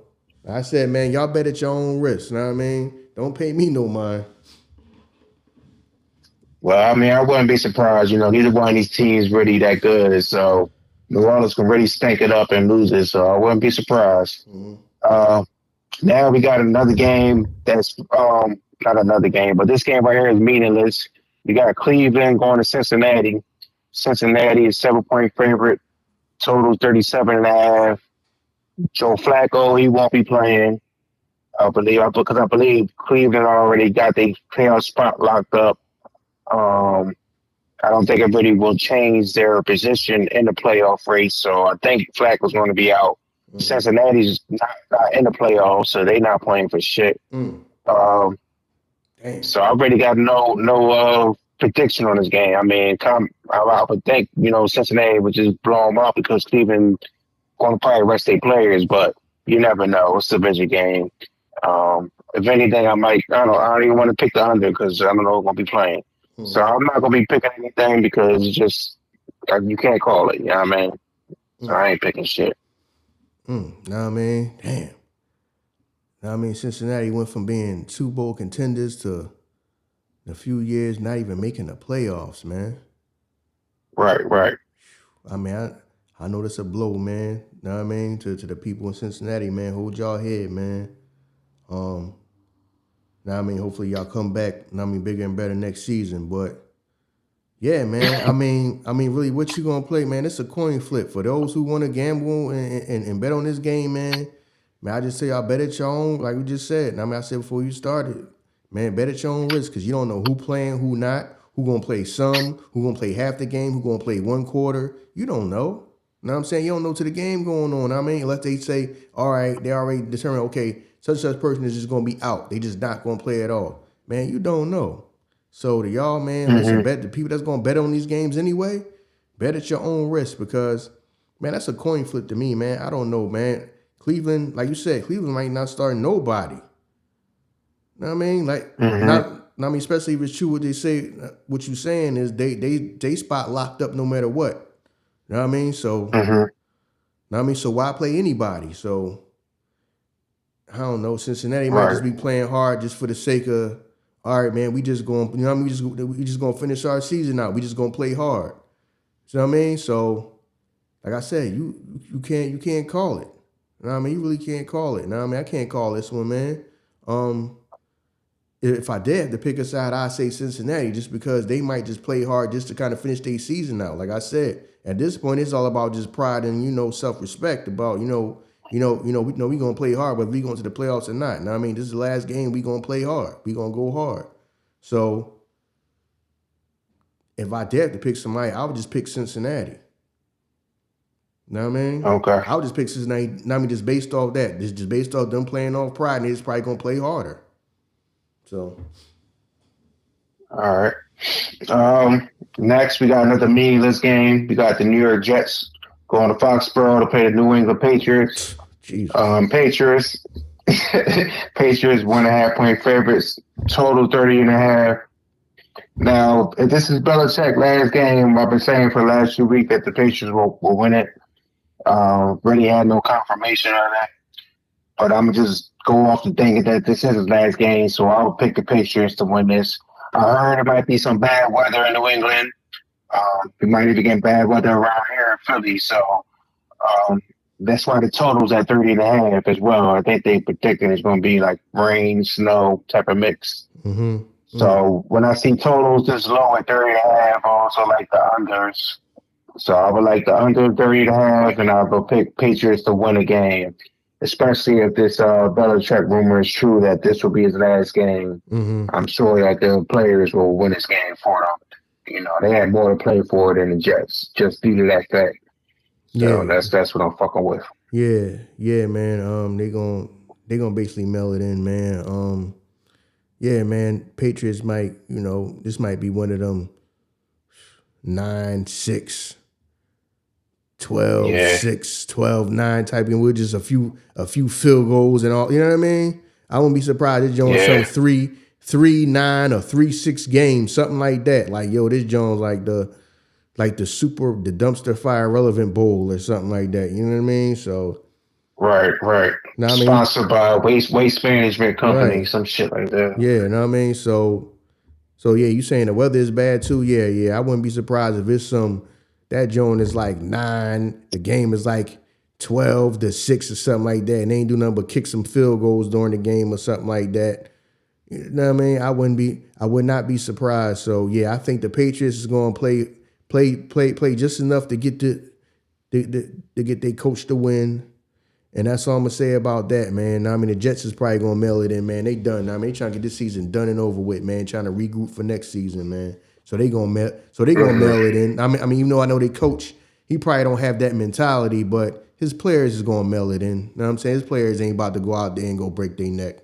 I said, man, y'all bet at your own risk. You know what I mean? Don't pay me no mind. Well, I mean, I wouldn't be surprised. You know, neither one of these teams really that good, so New Orleans can really stink it up and lose it. So I wouldn't be surprised. Mm-hmm. Now we got another game that's not another game, but this game right here is meaningless. We got Cleveland going to Cincinnati. Cincinnati is 7-point favorite. Total 37.5. Joe Flacco, he won't be playing. I believe Cleveland already got their playoff spot locked up. I don't think it really will change their position in the playoff race. So I think Flacco's going to be out. Mm-hmm. Cincinnati's not in the playoffs, so they're not playing for shit. So I really got no prediction on this game. I mean, I would think, you know, Cincinnati would just blow them up because Cleveland going to probably rest their players, but you never know. It's a busy game. If anything, I don't even want to pick the under because I don't know who's going to be playing. Mm-hmm. So I'm not going to be picking anything because it's just, you can't call it. You know what I mean? So I ain't picking shit. Know what I mean? Damn. I mean, Cincinnati went from being Super Bowl contenders to in a few years not even making the playoffs, man. Right. I mean, I know that's a blow, man. You know what I mean? To the people in Cincinnati, man. Hold y'all head, man. Now I mean, hopefully y'all come back, bigger and better next season. But yeah, man. I mean, really, what you gonna play, man? It's a coin flip for those who want to gamble and bet on this game, man. Man, I just say y'all bet at your own, like we just said. I said before you started, man, bet at your own risk because you don't know who playing, who not, who gonna play some, who gonna play half the game, who gonna play one quarter. You don't know. You know what I'm saying? You don't know till the game going on. I mean, unless they say, all right, they already determined, okay, such person is just gonna be out. They just not gonna play at all. Man, you don't know. So to y'all, man, listen, bet the people that's gonna bet on these games anyway, bet at your own risk because, man, that's a coin flip to me, man. I don't know, man. Cleveland, like you said, Cleveland might not start nobody. You know what I mean? Like, especially if it's true what they say, what you saying is they spot locked up no matter what. You know what I mean? So, so why play anybody? So, I don't know. Cincinnati might just be playing hard just for the sake of, all right, man, we just going, you know what I mean? We just going to finish our season out. We just going to play hard. You know what I mean? So, like I said, you can't call it. You know what I mean? You really can't call it. You know what I mean? I can't call this one, man. If I did have to pick a side, I'd say Cincinnati just because they might just play hard just to kind of finish their season out. Like I said, at this point, it's all about just pride and, you know, self-respect about, we gonna play hard, whether we going to the playoffs or not. You know what I mean? This is the last game. We gonna play hard. We gonna go hard. So if I did have to pick somebody, I would just pick Cincinnati. You know what I mean? Okay. I would just pick Cincinnati, just based off that. Just based off them playing off pride, and they're just probably gonna play harder. So, all right. Next, we got another meaningless game. We got the New York Jets going to Foxborough to play the New England Patriots. Jesus. Patriots Patriots 1.5 point favorites, total 30.5. Now, if this is Belichick last game, I've been saying for the last 2 weeks that the Patriots will win it. Really had no confirmation on that. But I'm just go off the thinking that this is his last game, so I'll pick the Patriots to win this. I heard it might be some bad weather in New England. We might even get bad weather around here in Philly, so um, that's why the total's at 30.5 as well. I think they predicting it's going to be like rain, snow type of mix. Mm-hmm. So when I see totals this low at 30.5, I also like the unders. So I would like the under 30.5, and I will pick Patriots to win a game, especially if this Belichick rumor is true that this will be his last game. Mm-hmm. I'm sure that the players will win this game for them. You know, they had more to play for than the Jets, just due to that fact. So Yeah. that's what I'm fucking with. Yeah, man. They gonna basically mail it in, man. Yeah, man. Patriots might, this might be one of them 9-6, Yeah, 12-6, 12-9 type game with just a few field goals and all. You know what I mean? I wouldn't be surprised if Jones some yeah, 3-9 or 3-6 games, something like that. Like, yo, this Jones like the dumpster fire relevant bowl or something like that. You know what I mean? So right. now I mean, Sponsored by Waste Management Company, right. some shit like that. Yeah, know what I mean? So yeah, you saying the weather is bad too? Yeah. I wouldn't be surprised if it's that joint is like 9, the game is like 12-6 or something like that, and they ain't do nothing but kick some field goals during the game or something like that. You know what I mean? I would not be surprised. So yeah, I think the Patriots is gonna play just enough to get to get their coach to win. And that's all I'm gonna say about that, man. I mean, the Jets is probably gonna mail it in, man. They done. I mean, they trying to get this season done and over with, man. Trying to regroup for next season, man. So they gonna mail it in. I mean, even though I know they coach, he probably don't have that mentality, but his players is gonna mail it in. You know what I'm saying? His players ain't about to go out there and go break their neck.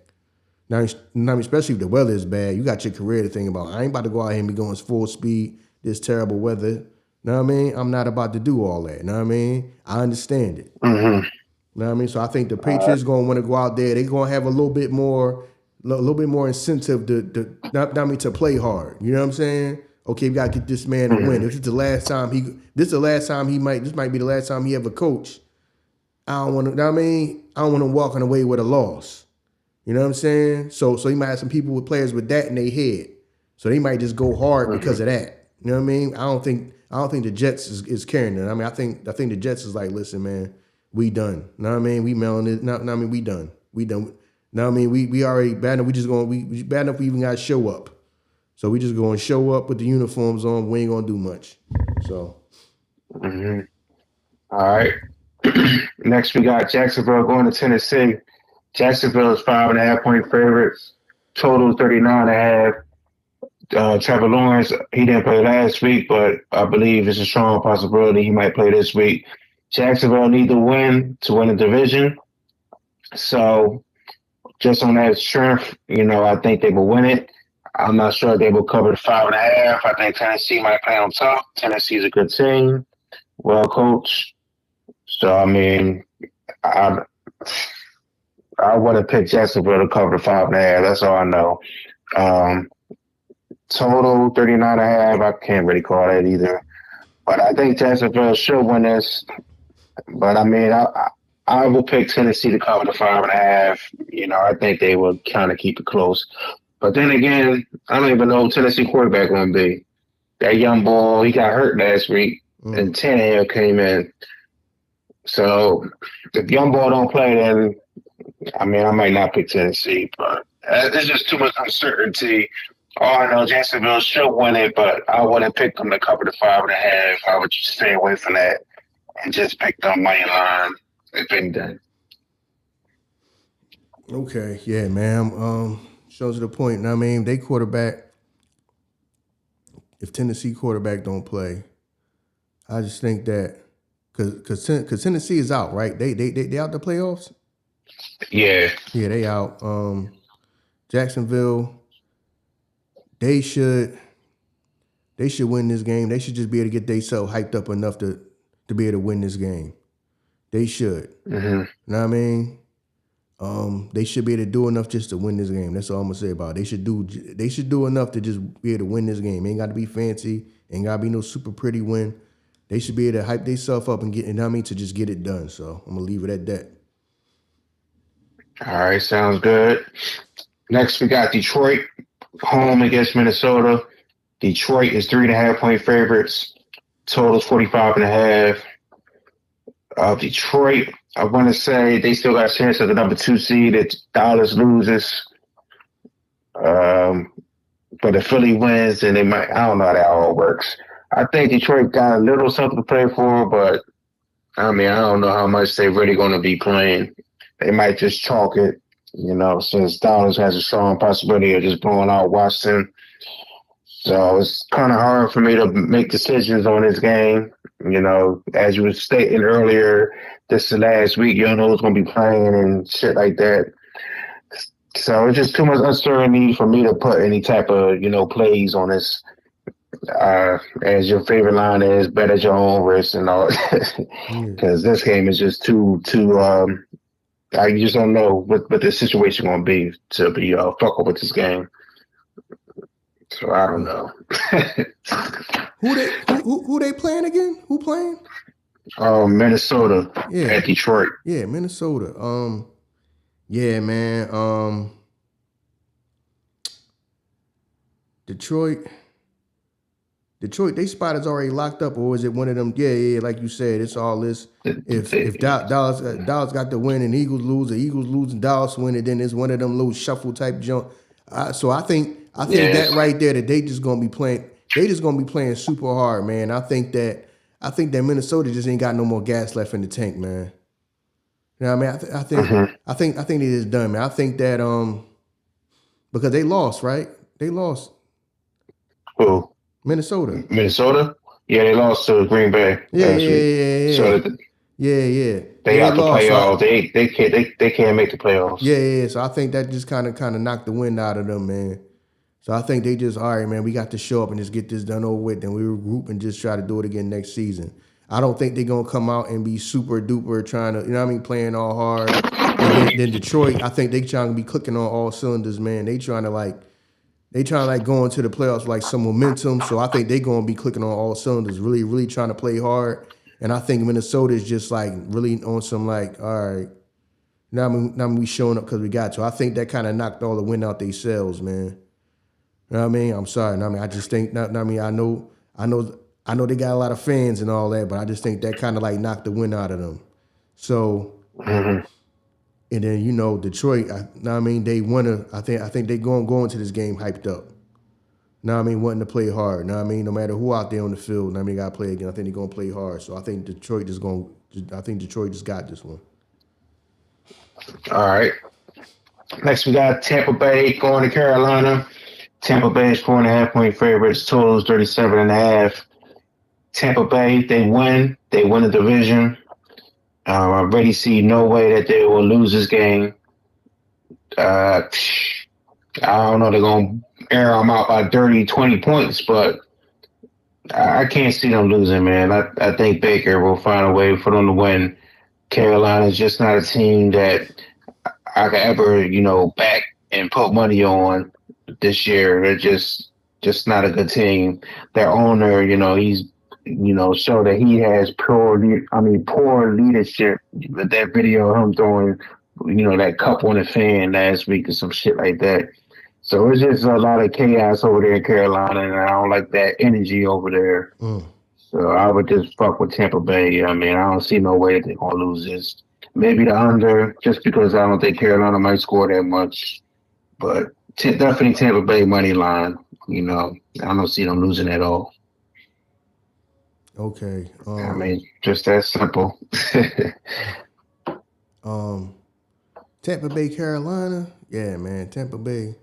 Now, especially if the weather is bad, you got your career to think about. I ain't about to go out here and be going full speed, this terrible weather. Know what I mean? I'm not about to do all that. Know what I mean? I understand it. Mm-hmm. You know what I mean? So I think the Patriots going to want to go out there. They're going to have a little bit more incentive to play hard. You know what I'm saying? Okay, we got to get this man to win. If it's the last time this might be the last time he ever coached. I don't want to. You know what I mean? I don't want him walking away with a loss. You know what I'm saying? So he might have some people with players with that in their head. So they might just go hard because of that. You know what I mean? I don't think the Jets is carrying it. I mean, I think the Jets is like, listen, man, we done. You know what I mean? We mailing it. No, I mean, we done. We done. No, I mean, we already bad enough. We just going. We bad enough. We even got to show up. So we just going to show up with the uniforms on. We ain't gonna do much. So. Mm-hmm. All right. Next, we got Jacksonville going to Tennessee. Jacksonville is 5.5 point favorites. Total 39.5. Trevor Lawrence, he didn't play last week, but I believe it's a strong possibility he might play this week. Jacksonville need to win the division. So just on that strength, I think they will win it. I'm not sure they will cover the 5.5. I think Tennessee might play on top. Tennessee's a good team, well coached. So I mean, I want to pick Jacksonville to cover the 5.5. That's all I know. Total 39.5. I can't really call that either. But I think Jacksonville should win this. But I mean, I will pick Tennessee to cover the 5.5. I think they will kind of keep it close. But then again, I don't even know who Tennessee quarterback going to be. That young boy, he got hurt last week, and Tannehill came in. So if young boy don't play, then I mean, I might not pick Tennessee. But there's just too much uncertainty. All I know, Jacksonville should win it, but I wouldn't pick them to cover the 5.5. I would just stay away from that and just pick them money line if anything. Okay, yeah, man. Shows you the point. I mean, they quarterback. If Tennessee quarterback don't play, I just think that because Tennessee is out, right? They out the playoffs. Yeah. Yeah, they out. Jacksonville, they should win this game. They should just be able to get themselves hyped up enough to be able to win this game. They should. Mm-hmm. You know what I mean? They should be able to do enough just to win this game. That's all I'm gonna say about it. They should do enough to just be able to win this game. Ain't got to be fancy. Ain't got to be no super pretty win. They should be able to hype themselves up and get, you know what I mean, to just get it done. So I'm gonna leave it at that. All right, sounds good. Next, we got Detroit home against Minnesota. Detroit is 3.5 point favorites. Total's 45.5. Detroit, I want to say they still got a chance at the number 2 seed if Dallas loses. But if Philly wins, then they might. I don't know how that all works. I think Detroit got a little something to play for, but I mean, I don't know how much they really going to be playing. They might just chalk it, since Dallas has a strong possibility of just blowing out Washington. So it's kind of hard for me to make decisions on this game. As you were stating earlier, this is the last week. You don't know who's going to be playing and shit like that. So it's just too much uncertainty for me to put any type of, plays on this. As your favorite line is, bet at your own risk and all. Because this game is just too. I just don't know what the situation going to be to be fucking with this game. So I don't know. Who they playing again? Who playing? Minnesota at Detroit. Yeah, Minnesota. Yeah, man. Detroit, they spot is already locked up, or is it one of them? Yeah, like you said, it's all this. If Dallas got the win and Eagles lose, the Eagles lose and Dallas win, and then it's one of them little shuffle type jump. So I think that right there that they just gonna be playing. They just gonna be playing super hard, man. I think that Minnesota just ain't got no more gas left in the tank, man. You know what I mean? I think they just done, man. I think that because they lost, right? They lost. Who? Minnesota. Yeah, they lost to Green Bay. Yeah. So they out the playoffs. They can't make the playoffs. Yeah. So I think that just kind of knocked the wind out of them, man. So I think they just, all right, man, we got to show up and just get this done over with. Then we regroup and just try to do it again next season. I don't think they're going to come out and be super duper trying to, playing all hard. And then Detroit, I think they trying to be clicking on all cylinders, man. They trying to go into the playoffs like some momentum. So I think they're going to be clicking on all cylinders, really, really trying to play hard. And I think Minnesota is just like really on some like, all right, now we showing up because we got to. I think that kind of knocked all the wind out their sails, man. You know what I mean? I'm sorry. I just think, I know they got a lot of fans and all that, but I just think that kind of like knocked the wind out of them. So, and then, Detroit, they want to, I think they go into this game hyped up. Wanting to play hard. No matter who out there on the field, they got to play again. I think they're going to play hard. So I think Detroit just got this one. All right. Next, we got Tampa Bay going to Carolina. Tampa Bay is 4.5 point favorites. Total is 37.5. Tampa Bay, they win the division. I already see no way that they will lose this game. I don't know, they're going to air them out by 20 points, but I can't see them losing, man. I think Baker will find a way for them to win. Carolina is just not a team that I could ever, back and put money on this year. They're just not a good team. Their owner, he's show that he has poor leadership. That video of him throwing, that cup on the fan last week or some shit like that. So it's just a lot of chaos over there in Carolina, and I don't like that energy over there. So I would just fuck with Tampa Bay. I don't see no way that they're going to lose this. Maybe the under, just because I don't think Carolina might score that much. But definitely Tampa Bay money line. I don't see them losing at all. Okay. Just that simple. Tampa Bay, Carolina. Yeah, man. Tampa Bay.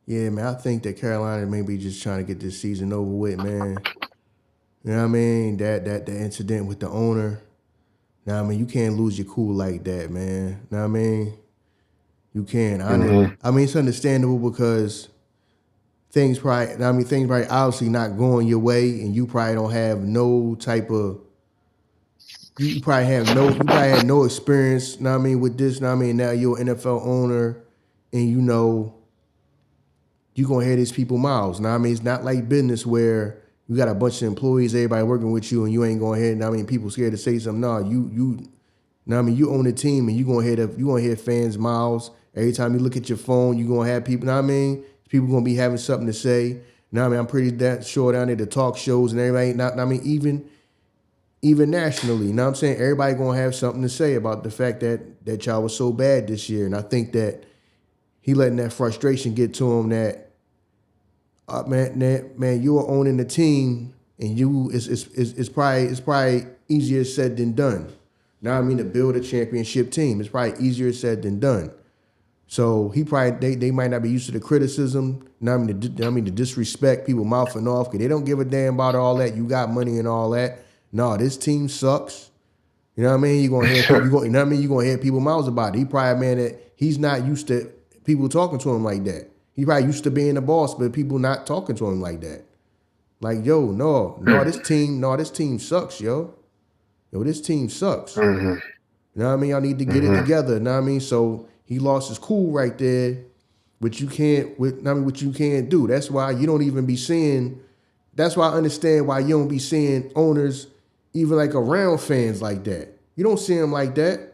Yeah, man. I think that Carolina may be just trying to get this season over with, man. You know what I mean? That the incident with the owner. You know what I mean? You can't lose your cool like that, man. You know what I mean? You can. It's understandable because things probably obviously not going your way, and you probably don't have no type of, you probably had no experience, know what I mean, with this, know what I mean, now you're an NFL owner and you know you gonna hear these people miles. Know what I mean? It's not like business where you got a bunch of employees, everybody working with you, and you ain't going ahead. Know what I mean, people scared to say something. No, you know what I mean, you own the team and you gonna hear fans miles. Every time you look at your phone, you gonna have people, know what I mean? People gonna be having something to say. Know what I mean? I'm pretty sure down there the talk shows and everybody, not I mean, even nationally, you know what I'm saying? Everybody gonna have something to say about the fact that y'all was so bad this year. And I think that he letting that frustration get to him that man, you are owning the team and it's probably easier said than done. Now I mean to build a championship team. It's probably easier said than done. So he probably they might not be used to the criticism. Now I mean the disrespect, people mouthing off because they don't give a damn about all that. You got money and all that. No, this team sucks. You know what I mean? You're gonna hear people, you know what I mean? You're gonna hear people mouths about it. He probably a man that he's not used to people talking to him like that. He probably used to being the boss, but people not talking to him like that. Like, yo, no, this team sucks, yo. Yo, this team sucks. Mm-hmm. You know what I mean? Y'all need to get it together. You know what I mean? So he lost his cool right there, which you can't do. That's why you don't even be seeing. That's why I understand why you don't be seeing owners even like around fans like that. You don't see them like that.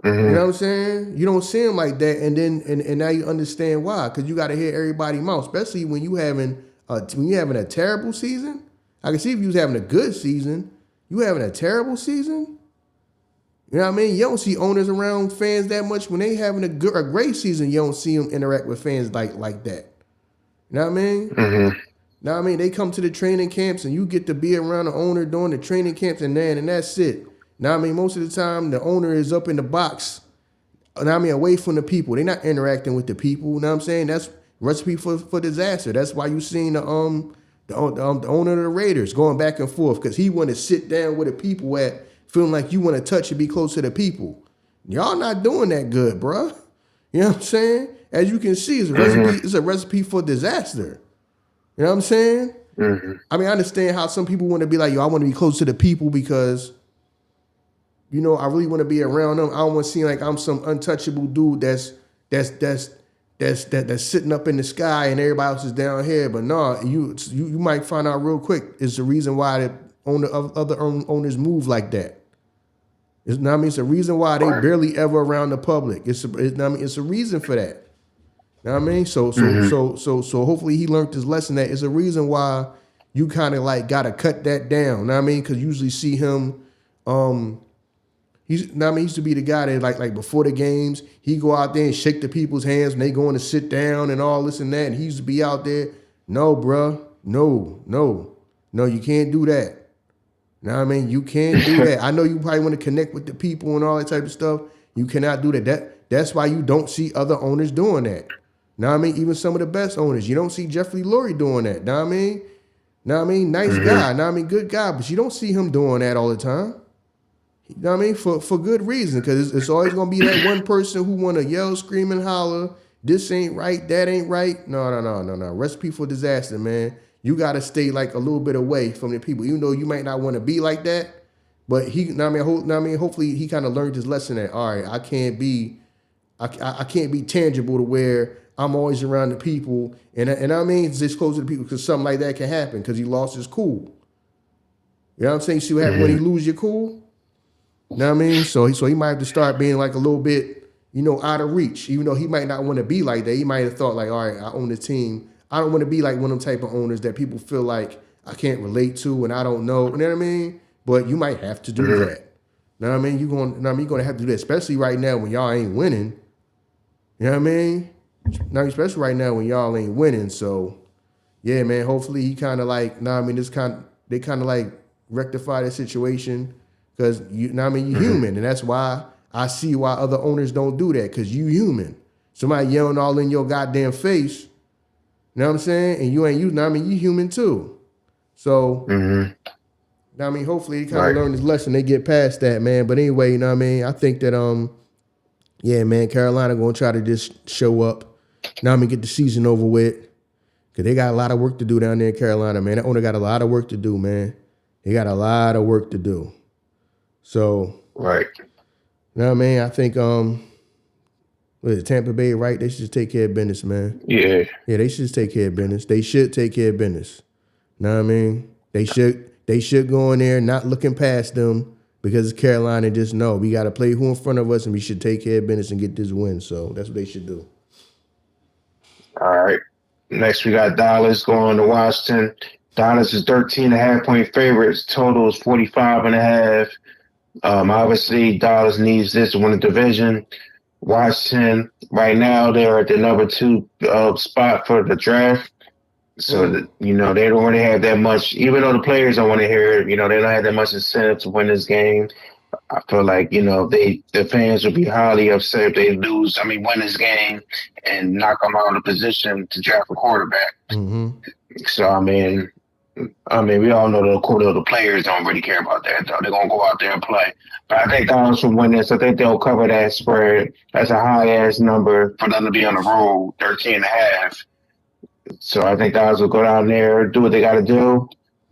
Mm-hmm. You know what I'm saying? You don't see them like that, and then and now you understand why. Because you got to hear everybody mouth, especially when you having a terrible season. I can see if you was having a good season, you having a terrible season. You know what I mean? You don't see owners around fans that much. When they having a great season, you don't see them interact with fans like that. You know what I mean? Mm-hmm. Now I mean they come to the training camps and you get to be around the owner during the training camps and that's it. Now I mean most of the time the owner is up in the box. Now I mean away from the people. They're not interacting with the people. You know what I'm saying? That's recipe for disaster. That's why you seen the owner of the Raiders going back and forth because he want to sit down with the people at feeling like you want to touch and be close to the people. Y'all not doing that good, bruh. You know what I'm saying? As you can see, it's a recipe for disaster. You know what I'm saying? Mm-hmm. I mean, I understand how some people want to be like, yo, I want to be close to the people because, you know, I really want to be around them. I don't want to seem like I'm some untouchable dude that's sitting up in the sky and everybody else is down here. But no, you might find out real quick it's the reason why other owners move like that. It's, I mean, it's a reason why they barely ever around the public. It's a reason for that. You know what I mean? So hopefully he learned this lesson that it's a reason why you kind of like got to cut that down. You know what I mean? Because you usually see him, he used to be the guy that like before the games, he go out there and shake the people's hands and they going to sit down and all this and that. And he used to be out there. No, bruh. No, you can't do that. You know what I mean? You can't do that. I know you probably want to connect with the people and all that type of stuff. You cannot do that. That's why you don't see other owners doing that. Know what I mean? Even some of the best owners. You don't see Jeffrey Lurie doing that. Know what I mean? Know what I mean? Nice guy. Know what I mean? Good guy. But you don't see him doing that all the time. You know what I mean? For good reason. Because it's always going to be that one person who want to yell, scream, and holler. This ain't right. That ain't right. No. Recipe for disaster, man. You got to stay like a little bit away from the people. Even though you might not want to be like that. But hopefully he kind of learned his lesson that, all right, I can't be tangible to where I'm always around the people, and I mean it's just close to the people because something like that can happen because he lost his cool. You know what I'm saying? You see what happens when you lose your cool? You know what I mean? So he might have to start being like a little bit, you know, out of reach. Even though he might not want to be like that, he might have thought like, all right, I own the team. I don't want to be like one of them type of owners that people feel like I can't relate to and I don't know. You know what I mean? But you might have to do that. You know what I mean? You're going to have to do that, especially right now when y'all ain't winning. You know what I mean? Now, especially right now when y'all ain't winning. So, yeah, man, hopefully he kind of like, they kind of like rectify the situation because, you're human. And that's why I see why other owners don't do that because you human. Somebody yelling all in your goddamn face, you know what I'm saying? And you ain't you, you human too. So, hopefully he kind of learn his lesson. They get past that, man. But anyway, you know what I mean? I think that, yeah, man, Carolina going to try to just show up. Now get the season over with because they got a lot of work to do down there in Carolina, man. That owner got a lot of work to do, man. They got a lot of work to do. So, Right. you know what I mean? I think with Tampa Bay, right? They should just take care of business, man. Yeah. Yeah, they should just take care of business. They should take care of business. You know what I mean? They should go in there not looking past them because it's Carolina. Just know we got to play who in front of us, and we should take care of business and get this win. So that's what they should do. All right. Next, we got Dallas going to Washington. Dallas is 13.5 point favorites. Total is 45.5. Obviously, Dallas needs this to win the division. Washington, right now, they're at the number 2 spot for the draft. So, that, they don't really have that much, even though the players don't want to hear it, they don't have that much incentive to win this game. I feel like, the fans would be highly upset if they win this game and knock them out of the position to draft a quarterback. Mm-hmm. So, we all know the players don't really care about that, though. They're going to go out there and play. But I think Dallas will win this. I think they'll cover that spread. That's a high-ass number for them to be on the road, 13.5. So I think Dallas will go down there, do what they got to do,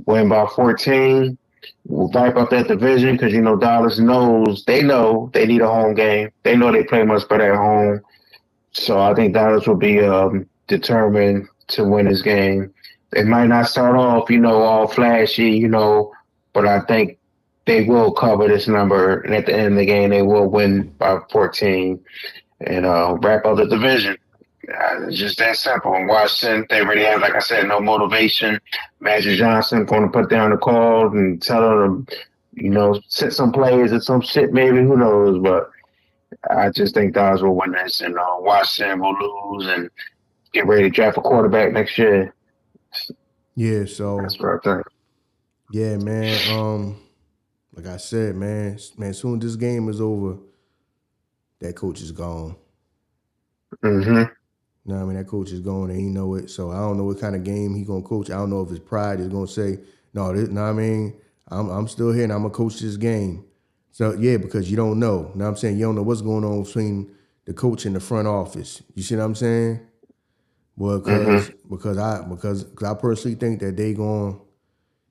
win by 14. We'll wipe up that division because, Dallas knows they need a home game. They know they play much better at home. So I think Dallas will be determined to win this game. It might not start off, all flashy, but I think they will cover this number. And at the end of the game, they will win by 14 and wrap up the division. It's just that simple. In Washington, they already have, like I said, no motivation. Magic Johnson going to put down the call and tell them, sit some plays or some shit, maybe. Who knows? But I just think Dallas will win this, and Washington will lose and get ready to draft a quarterback next year. Yeah, so That's what I think. Yeah, man. Like I said, man, as soon as this game is over, that coach is gone. Mm-hmm. You know what I mean? That coach is gone and he know it. So I don't know what kind of game he gonna coach. I don't know if his pride is gonna say, no, this, know what I mean? I'm still here and I'm gonna coach this game. So yeah, because you don't know. You know what I'm saying? You don't know what's going on between the coach and the front office. You see what I'm saying? Well, because I personally think that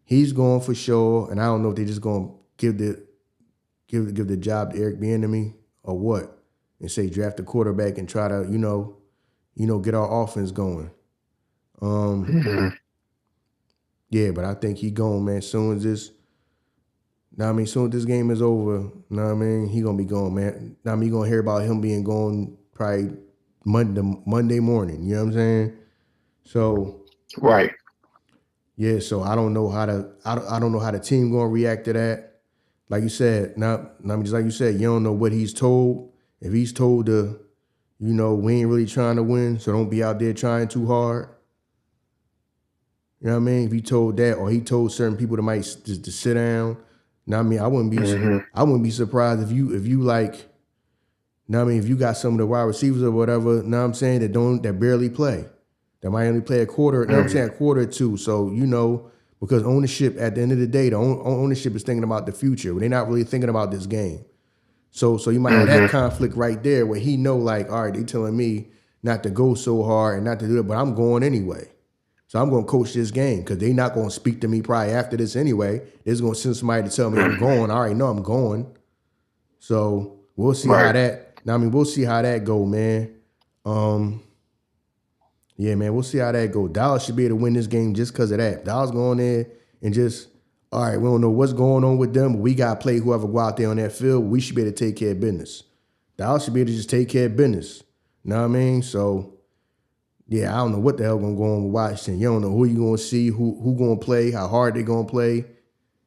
he's going for sure, and I don't know if they just gonna give the job to Eric Bieniemy or what, and say draft a quarterback and try to get our offense going. Yeah, but I think he going, man. Soon as this game is over, know what I mean? He gonna be going, man. You gonna hear about him being gone probably Monday morning. You know what I'm saying? So right. Yeah, so I don't know how the team gonna react to that. Like you said, just like you said, you don't know what he's told. If he's told to, we ain't really trying to win, so don't be out there trying too hard. You know what I mean? If he told that, or he told certain people that might just to sit down. I wouldn't be surprised if you like. If you got some of the wide receivers or whatever, I'm saying, that barely play. That might only play a quarter, I'm saying, a quarter or two. So, because ownership, at the end of the day, the ownership is thinking about the future. They're not really thinking about this game. So you might have that conflict right there where he know, like, all right, they telling me not to go so hard and not to do it, but I'm going anyway. So I'm going to coach this game because they not going to speak to me probably after this anyway. They're going to send somebody to tell me I'm going. I already know I'm going. So we'll see how that, we'll see how that go, man. Yeah, man, we'll see how that go. Dallas should be able to win this game just because of that. Dallas going there and just, all right, we don't know what's going on with them, but we got to play whoever go out there on that field. We should be able to take care of business. Dallas should be able to just take care of business. You know what I mean? So, yeah, I don't know what the hell going to go on with Washington. You don't know who you going to see, who going to play, how hard they going to play,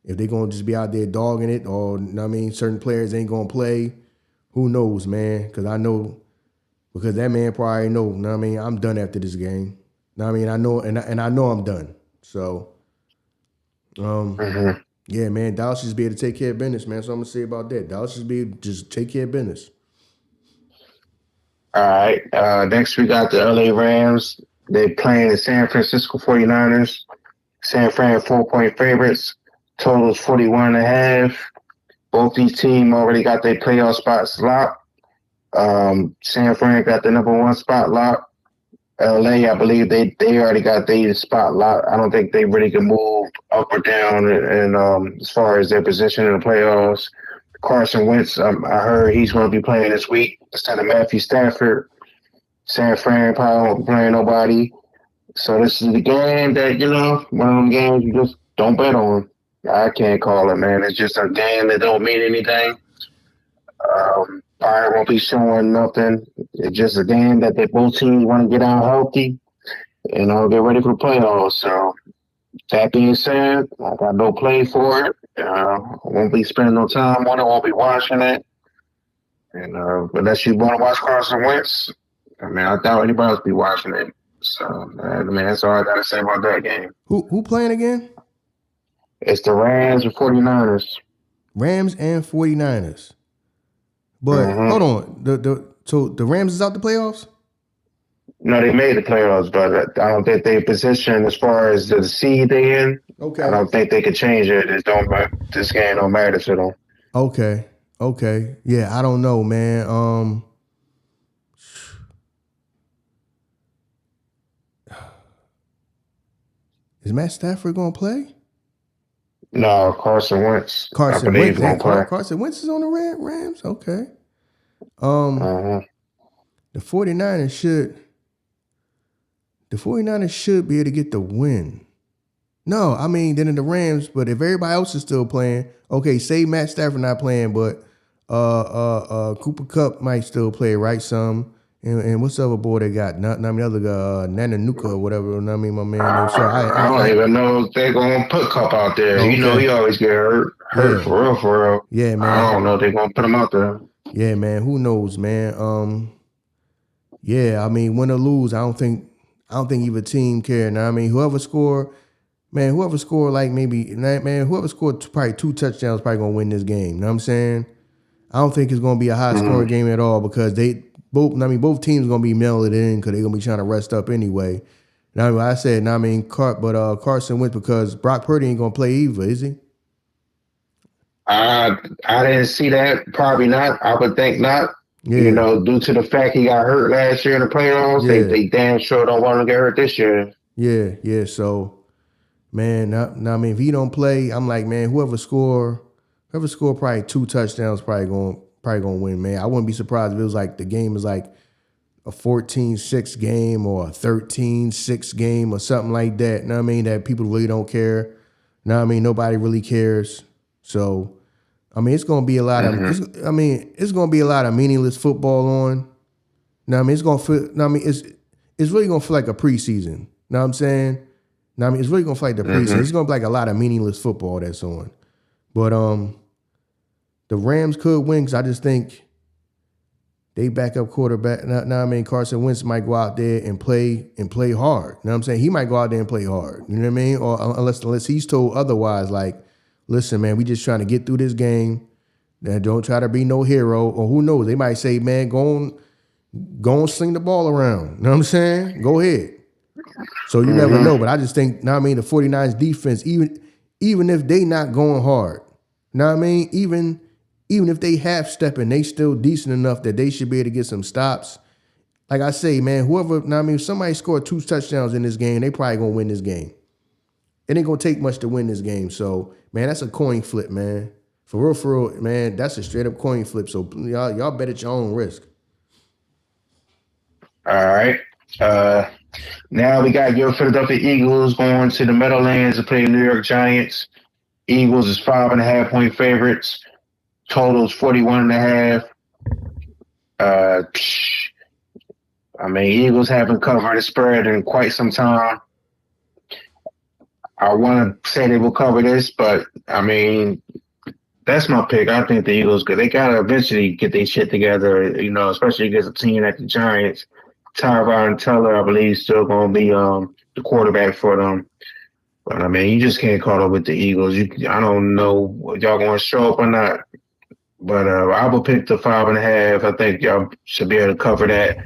if they going to just be out there dogging it, or, you know what I mean, certain players ain't going to play. Who knows, man? Because that man probably know, you know what I mean, I'm done after this game. You know what I mean? I know, and I know I'm done. So, yeah, man, Dallas should be able to take care of business, man. So I'm going to say about that. Dallas should be able to just take care of business. All right. Next, we got the LA Rams. They playing the San Francisco 49ers. San Fran 4-point favorites. Total is 41.5. Both these teams already got their playoff spots locked. San Fran got the number 1 spot locked. LA, I believe they already got their spot locked. I don't think they really can move up or down and as far as their position in the playoffs. Carson Wentz, I heard he's going to be playing this week instead of Matthew Stafford. San Fran probably won't be playing nobody. So this is the game that, one of them games you just don't bet on. I can't call it, man. It's just a game that don't mean anything. Probably won't be showing nothing. It's just a game that they both teams want to get out healthy and get ready for the playoffs. So that being said, I got no play for it. I won't be spending no time on it. Won't be watching it. And unless you want to watch Carson Wentz, I mean, I doubt anybody else be watching it. So, I mean, that's all I got to say about that game. Who playing again? It's the Rams and 49ers. Rams and 49ers. But hold on, so the Rams is out the playoffs? No, they made the playoffs, but I don't think they position as far as the seed they in. Okay. I don't think they could change it. This game don't matter to them. Okay. Yeah, I don't know, man. Is Matt Stafford gonna play? No, Carson Wentz. I believe Wentz. Play. Carson Wentz is on the Rams. Okay. The 49ers should be able to get the win. No, I mean then in the Rams, but if everybody else is still playing, okay, say Matt Stafford not playing, but Cooper Kupp might still play, right? And what's the other boy they got? Not the other guy, Nananuka or whatever. I mean, my man. So I don't even know if they're gonna put Kupp out there. Okay. He always get hurt for real. Yeah, man. I don't know if they're gonna put him out there. Yeah, man. Who knows, man? Yeah, I mean, win or lose, I don't think either team care. Now, I mean, whoever scored like whoever scored probably 2 touchdowns probably gonna win this game. You know what I'm saying? I don't think it's gonna be a high scoring game at all because both teams gonna be mailed in because they're gonna be trying to rest up anyway. Now I said, Carson Wentz because Brock Purdy ain't gonna play either, is he? I didn't see that. Probably not. I would think not. Yeah. Due to the fact he got hurt last year in the playoffs, they damn sure don't want him to get hurt this year. Yeah. So, man, I mean, if he don't play, I'm like, man, whoever score probably 2 touchdowns probably gonna win, man. I wouldn't be surprised if it was like the game is like a 14-6 game or a 13-6 game or something like that. You know what I mean? That people really don't care. You know what I mean? Nobody really cares. So, I mean, it's gonna be a lot of. It's gonna be a lot of meaningless football on. Now, I mean, it's gonna feel. It's really gonna feel like a preseason. Know what I'm saying? Now, I mean, it's really gonna feel like the preseason. It's gonna be like a lot of meaningless football that's on. But the Rams could win because I just think they backup quarterback. Now, I mean, Carson Wentz might go out there and play hard. You know what I'm saying? He might go out there and play hard. You know what I mean? Or unless he's told otherwise, like. Listen, man, we just trying to get through this game. Now, don't try to be no hero. Or who knows? They might say, man, go on, sling the ball around. You know what I'm saying? Go ahead. So you never know. But I just think, the 49ers defense, even if they not going hard, know what I mean? Even if they half stepping, they still decent enough that they should be able to get some stops. Like I say, man, if somebody scored 2 touchdowns in this game, they probably gonna win this game. It ain't gonna take much to win this game. So, man, that's a coin flip, man. For real, man, that's a straight up coin flip. So y'all bet at your own risk. All right. Now we got your Philadelphia Eagles going to the Meadowlands to play the New York Giants. Eagles is 5.5 point favorites. Totals 41.5. Eagles haven't covered the spread in quite some time. I want to say they will cover this, but that's my pick. I think the Eagles, because they got to eventually get their shit together, especially against a team like the Giants. Tyrod Taylor, I believe, still going to be the quarterback for them. But, you just can't call it with the Eagles. I don't know if y'all going to show up or not. But I will pick the 5.5. I think y'all should be able to cover that.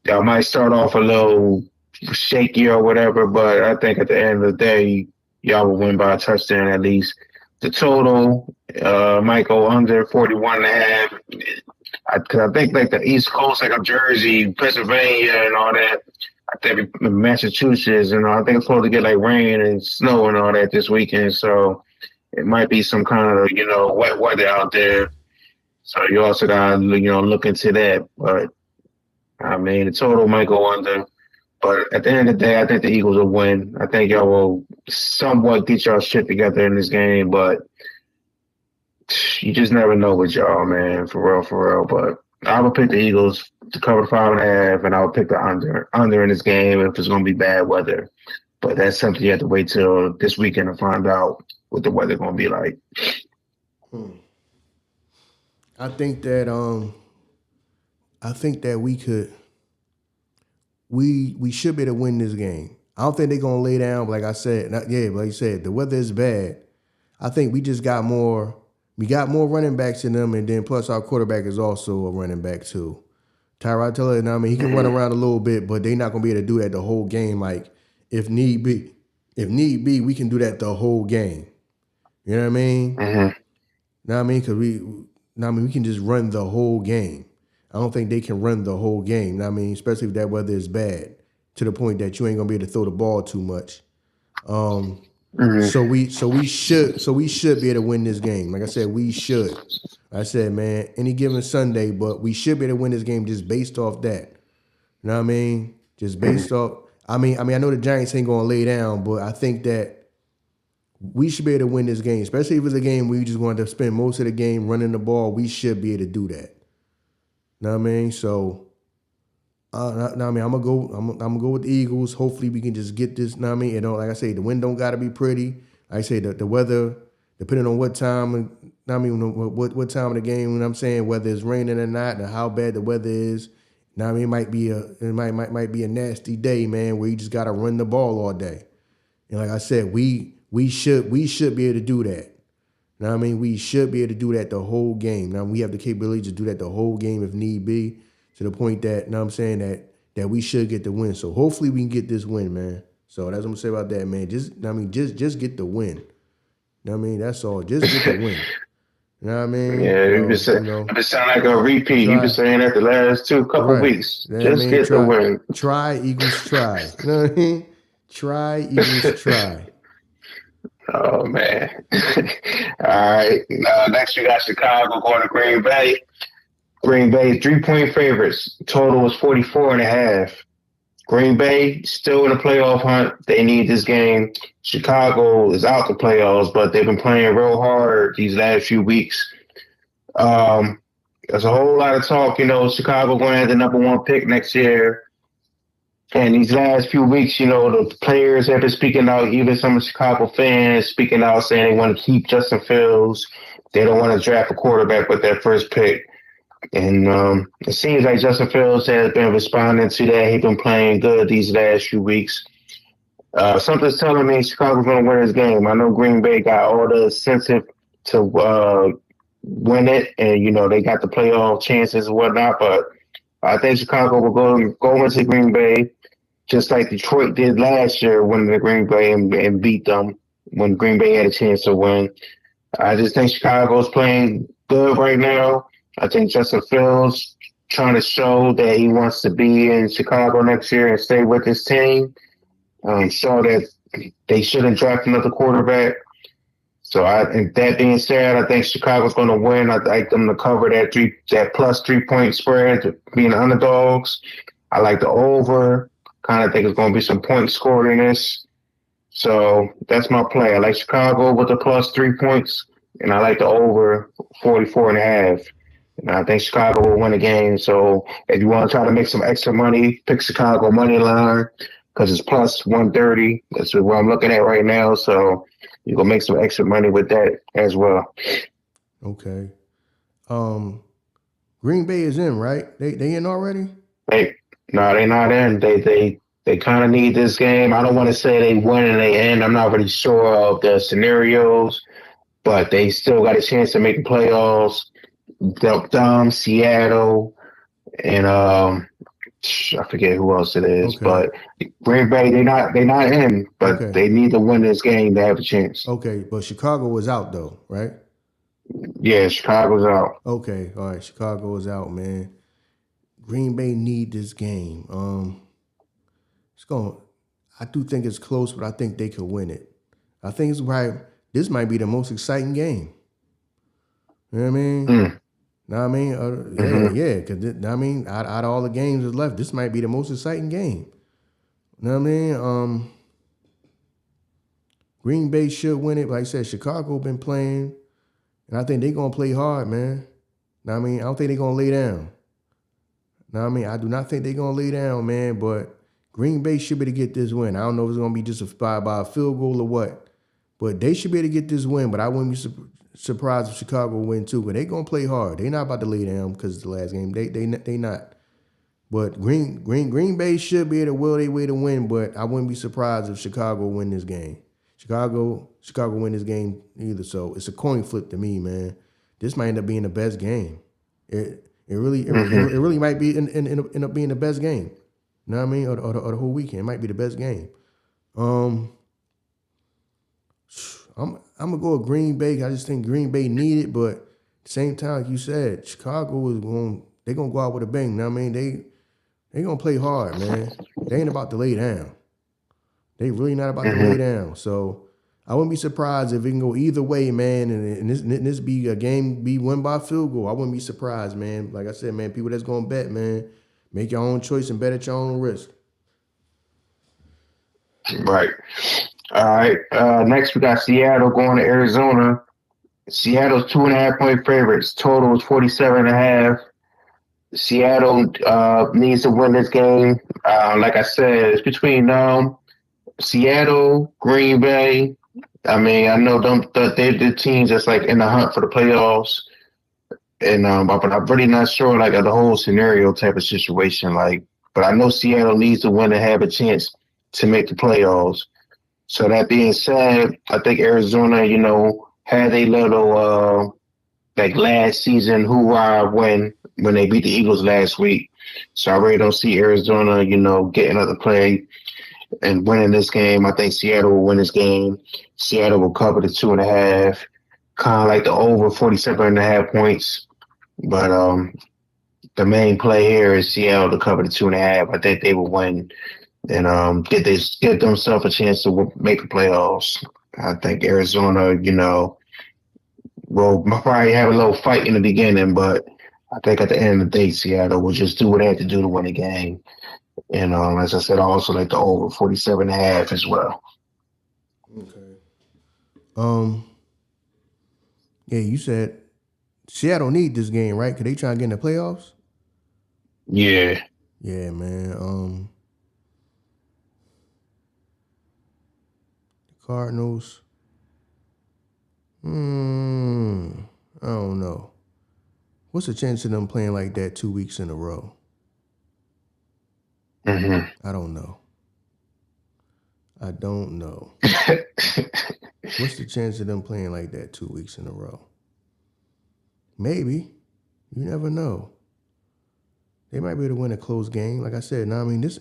Y'all might start off a little shaky or whatever, but I think at the end of the day, y'all will win by a touchdown at least. The total might go under 41.5. Because I think like the East Coast, like Jersey, Pennsylvania, and all that. I think Massachusetts, I think it's supposed to get like rain and snow and all that this weekend. So it might be some kind of wet weather out there. So you also got to look into that. But I mean, the total might go under. But at the end of the day, I think the Eagles will win. I think y'all will somewhat get y'all shit together in this game, but you just never know with y'all, man. For real, for real. But I would pick the Eagles to cover the 5.5, and I would pick the under in this game if it's going to be bad weather. But that's something you have to wait till this weekend to find out what the weather going to be like. I think that we could we should be able to win this game. I don't think they're gonna lay down, but like I said, but like you said, the weather is bad. I think we just got more. We got more running backs in them, and then plus our quarterback is also a running back too. Tyrod Taylor, I mean, he can run around a little bit, but they're not gonna be able to do that the whole game. Like if need be, we can do that the whole game. You know what I mean? Mm-hmm. Know what I mean? Because we can just run the whole game. I don't think they can run the whole game. Know what I mean? Especially if that weather is bad to the point that you ain't gonna be able to throw the ball too much. So we should be able to win this game. Like I said, we should. I said, man, any given Sunday, but we should be able to win this game just based off that. You know what I mean? Just based off. I mean, I know the Giants ain't gonna lay down, but I think that we should be able to win this game, especially if it's a game where you just going to spend most of the game running the ball. We should be able to do that. Know what I mean? So, I mean, I'm gonna go with the Eagles. Hopefully, we can just get this. Know what I mean? Like I say, the wind don't gotta be pretty. Like I say, the weather, depending on what time. I mean, what time of the game? When I'm saying whether it's raining or not, and how bad the weather is. Now I mean, it might be a nasty day, man, where you just gotta run the ball all day. And like I said, we should be able to do that. Now I mean, we should be able to do that the whole game. Now we have the capability to do that the whole game if need be, to the point that, I'm saying, that we should get the win. So hopefully we can get this win, man. So that's what I'm gonna say about that, man. Just get the win. I mean, that's all. Just get the win. You know what I mean? Yeah, you've been sound like a repeat. You've been saying that the last couple weeks. You know just get the win. Try, Eagles, try. You know what I mean? Try, Eagles, try. Oh, man. All right. Next, we got Chicago going to Green Bay. Green Bay, 3-point favorites. Total was 44.5. Green Bay still in the playoff hunt. They need this game. Chicago is out the playoffs, but they've been playing real hard these last few weeks. There's a whole lot of talk, Chicago going to have the number 1 pick next year. And these last few weeks, the players have been speaking out, even some of the Chicago fans speaking out saying they want to keep Justin Fields. They don't want to draft a quarterback with that first pick. And it seems like Justin Fields has been responding to that. He's been playing good these last few weeks. Something's telling me Chicago's going to win this game. I know Green Bay got all the incentive to win it, and, they got the playoff chances and whatnot, but I think Chicago will go into Green Bay just like Detroit did last year, winning the Green Bay and beat them when Green Bay had a chance to win. I just think Chicago's playing good right now. I think Justin Fields trying to show that he wants to be in Chicago next year and stay with his team. Show that they shouldn't draft another quarterback. So, and that being said, I think Chicago's going to win. I'd like them to cover that plus 3-point spread, being underdogs. I like the over. Kind of think it's going to be some points scored in this. So that's my play. I like Chicago with the plus 3 points, and I like the over 44.5. And I think Chicago will win the game. So if you want to try to make some extra money, pick Chicago money line because it's plus 130. That's what I'm looking at right now. So you can make some extra money with that as well. Okay. Green Bay is in, right? They in already? No, they're not in. They kind of need this game. I don't want to say they win and they end. I'm not really sure of the scenarios, but they still got a chance to make the playoffs. Seattle, and I forget who else it is. Okay. But Green Bay, they're not in, but they need to win this game to have a chance. Okay, but Chicago was out though, right? Yeah, Chicago's out. Okay, all right, Chicago is out, man. Green Bay need this game. I do think it's close, but I think they could win it. I think this might be the most exciting game. You know what I mean? Know what I mean? Mm-hmm. Yeah. Because I mean, out of all the games that's left, this might be the most exciting game. Know what I mean? Green Bay should win it. Like I said, Chicago been playing, and I think they're gonna play hard, man. Know what I mean? I don't think they're gonna lay down. Know what I mean? I do not think they're gonna lay down, man. But Green Bay should be able to get this win. I don't know if it's gonna be just by a field goal or what, but they should be able to get this win. But I wouldn't be surprised if Chicago win too. But they gonna play hard. They not about to lay down because it's the last game. They not. But Green Bay should be able to will their way to win. But I wouldn't be surprised if Chicago win this game. Chicago win this game either. So it's a coin flip to me, man. This might end up being the best game. It really might be end up being the best game. You know what I mean? Or the whole weekend. It might be the best game. I'm gonna go with Green Bay. I just think Green Bay need it, but at the same time, like you said, Chicago is they're gonna go out with a bang. You know what I mean? They gonna play hard, man. They ain't about to lay down. They really not about to lay down. So I wouldn't be surprised if it can go either way, man. And this be a game be won by field goal. I wouldn't be surprised, man. Like I said, man, people that's gonna bet, man, make your own choice and bet at your own risk. Right. All right. Next, we got Seattle going to Arizona. Seattle's 2.5 point favorites. Total is 47.5. Seattle needs to win this game. Like I said, it's between Seattle, Green Bay. I mean, I know they're the teams that's like in the hunt for the playoffs. And but I'm really not sure like of the whole scenario type of situation. Like, but I know Seattle needs to win to have a chance to make the playoffs. So that being said, I think Arizona, had a little like last season hoorah when they beat the Eagles last week. So I really don't see Arizona, getting another play and winning this game. I think Seattle will win this game. Seattle will cover the 2.5, kind of like the over 47.5 points. But the main play here is Seattle to cover the 2.5. I think they will win and get themselves a chance to make the playoffs. I think Arizona, will probably have a little fight in the beginning, but I think at the end of the day, Seattle will just do what they have to do to win the game. And as I said, I also like the over 47.5 as well. Okay. Yeah, you said Seattle need this game, right? Cause they trying to get in the playoffs. Yeah. Yeah, man. The Cardinals. I don't know. What's the chance of them playing like that 2 weeks in a row? Mm-hmm. I don't know. What's the chance of them playing like that 2 weeks in a row? Maybe. You never know. They might be able to win a close game. Like I said, I mean, this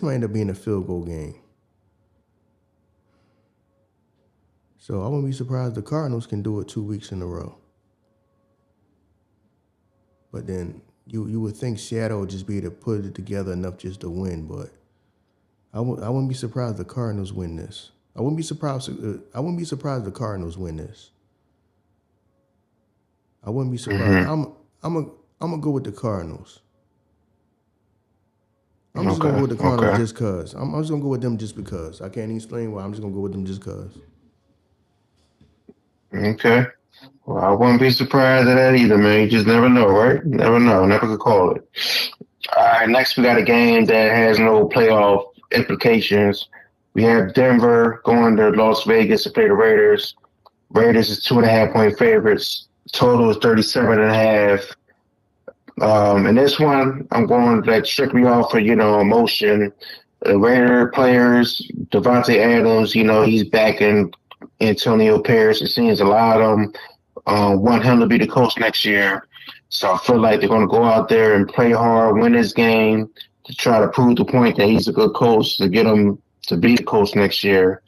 might end up being a field goal game. So I wouldn't be surprised the Cardinals can do it 2 weeks in a row. But then you would think Seattle would just be able to put it together enough just to win. But I wouldn't be surprised the Cardinals win this. I wouldn't be surprised the Cardinals win this. I wouldn't be surprised. I'm gonna go with the Cardinals. I'm just gonna go with the Cardinals just cause. I'm just gonna go with them just because. I can't explain why. I'm just gonna go with them just cause. Okay. Well, I wouldn't be surprised at that either, man. You just never know, right? Never know. Never could call it. All right, next we got a game that has no playoff implications. We have Denver going to Las Vegas to play the Raiders. Raiders is 2.5 point favorites. Total is 37.5. And this one, I'm going like strictly off of, emotion. The Raider players, Devontae Adams, he's backing Antonio Pierce. It seems a lot of them want him to be the coach next year. So I feel like they're going to go out there and play hard, win this game to try to prove the point that he's a good coach to get him to be the coach next year.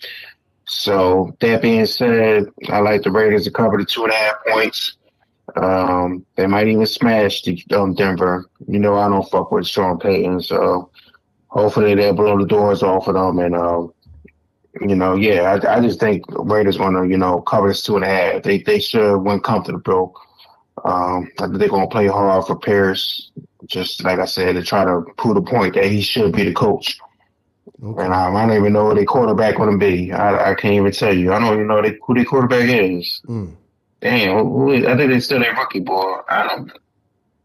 So that being said, I like the Raiders to cover the 2.5 points. They might even smash Denver. I don't fuck with Sean Payton, so hopefully they'll blow the doors off of them. And I just think Raiders want to cover this 2.5. They should win comfortable. I think they're gonna play hard for Paris, just like I said, to try to prove the point that he should be the coach. And Okay. I don't even know who their quarterback gonna be. I can't even tell you. I don't even know who their quarterback is. Mm. Damn, I think they still their rookie boy. I don't.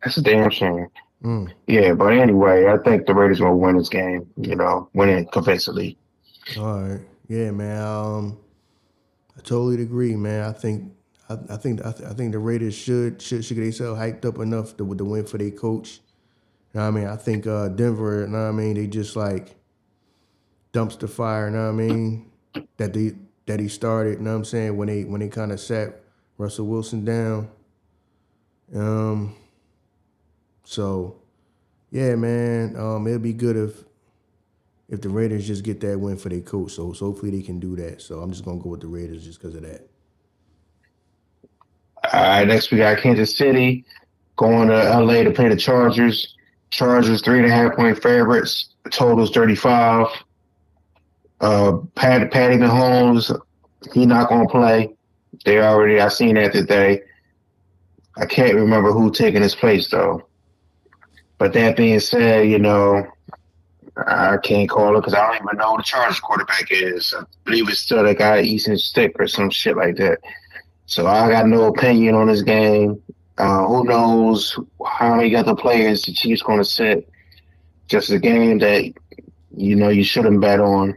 That's a damn shame. Mm. Yeah, but anyway, I think the Raiders gonna win this game. Win it convincingly. All right. Yeah, man. I totally agree, man. I think the Raiders should get themselves hyped up enough to win for their coach. You know what I mean? I think Denver, you know what I mean, they just like dumpster fire, you know what I mean? That he started, you know what I'm saying, when they kind of sat Russell Wilson down. Um so yeah, man, it'll be good if the Raiders just get that win for their coach. So hopefully they can do that. So I'm just gonna go with the Raiders just because of that. All right, next we got Kansas City going to LA to play the Chargers. Chargers 3.5 point favorites. The total's 35. Patty Mahomes, he not gonna play. I seen that today. I can't remember who taking his place though. But that being said, I can't call it because I don't even know who the Chargers quarterback is. I believe it's still that guy Easton Stick or some shit like that. So I got no opinion on this game. Who knows how many other players the Chiefs going to sit? Just a game that you shouldn't bet on.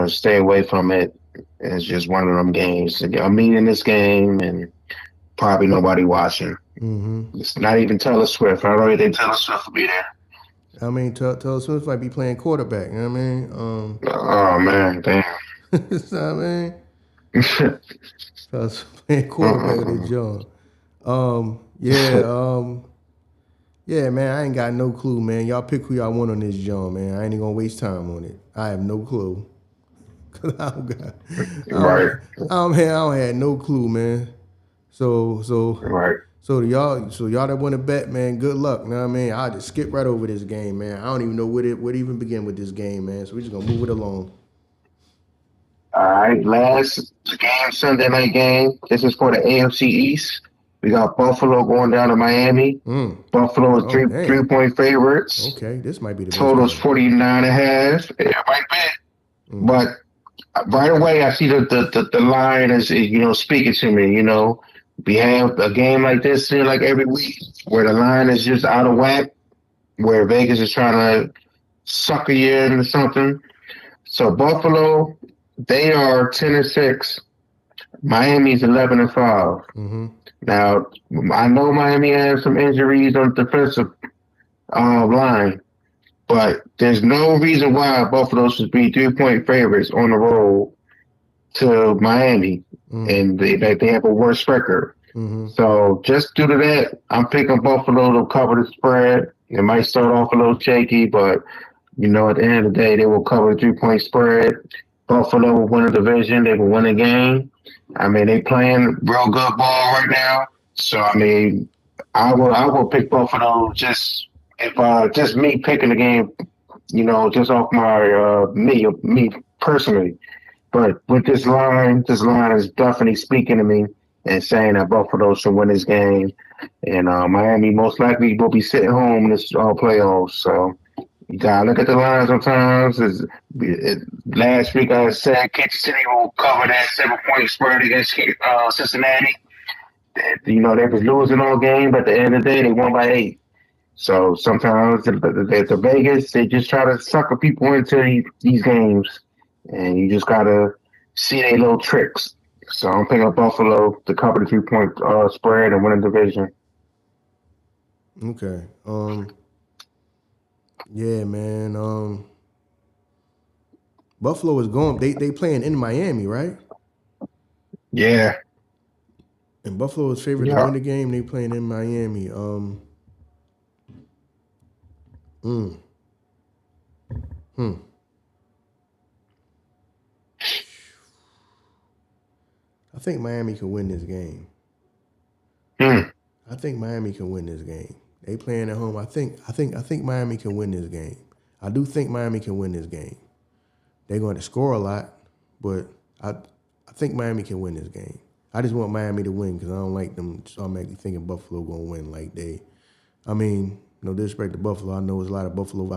Stay away from it. It's just one of them games. I'm in this game and probably nobody watching. Mm-hmm. It's not even Taylor Swift. I don't think Taylor Swift will be there. I mean, Taylor Swift might be playing quarterback. You know what I mean? Oh man, damn. You know what I mean? Taylor Swift playing quarterback with John. Yeah, yeah, man. I ain't got no clue, man. Y'all pick who y'all want on this John, man. I ain't even gonna waste time on it. I have no clue. Cause I don't got, Right, I don't have no clue, man. So right. So y'all that want to bet, man, good luck. You know what I mean? I'll just skip right over this game, man. I don't even know where to even begin with this game, man. So we're just gonna move it along. All right, last game, Sunday night game. This is for the AFC East. We got Buffalo going down to Miami. Buffalo is Oh, damn. 3 point favorites. Okay, this might be the best Total's game. 49 and a half. Yeah, right back. But right away, I see the line is speaking to me. We have a game like this like every week where the line is just out of whack, where Vegas is trying to sucker you into something. So Buffalo, they are 10-6. Miami's 11-5. Mm-hmm. Now I know Miami has some injuries on the defensive line, but there's no reason why Buffalo should be 3 point favorites on the road to Miami, and they have a worse record. Mm-hmm. So just due to that, I'm picking Buffalo to cover the spread. It might start off a little shaky, but at the end of the day, they will cover the 3 point spread. Buffalo will win a division. They will win a game. I mean, they playing real good ball right now. So I mean, I will pick Buffalo just just me picking the game. Just off my me personally. But with this line is definitely speaking to me and saying that Buffalo should win this game, and Miami most likely will be sitting home in this playoffs. So you gotta look at the line sometimes. Last week I said Kansas City will cover that 7 point spread against Cincinnati. They was losing all game, but at the end of the day, they won by 8. So sometimes the Vegas, they just try to sucker people into these games, and you just gotta see their little tricks. So I'm picking up Buffalo to cover the 3 point spread and win the division. Okay. Yeah, man. Buffalo is going. They playing in Miami, right? Yeah. And Buffalo is favored to Yeah. win the game. They playing in Miami. I think Miami can win this game. I think Miami can win this game. They playing at home. I think Miami can win this game. I do think Miami can win this game. They're going to score a lot, but I think Miami can win this game. I just want Miami to win because I don't like them just automatically thinking Buffalo gonna win. Like I mean, no disrespect to Buffalo. I know there's a lot of Buffalo.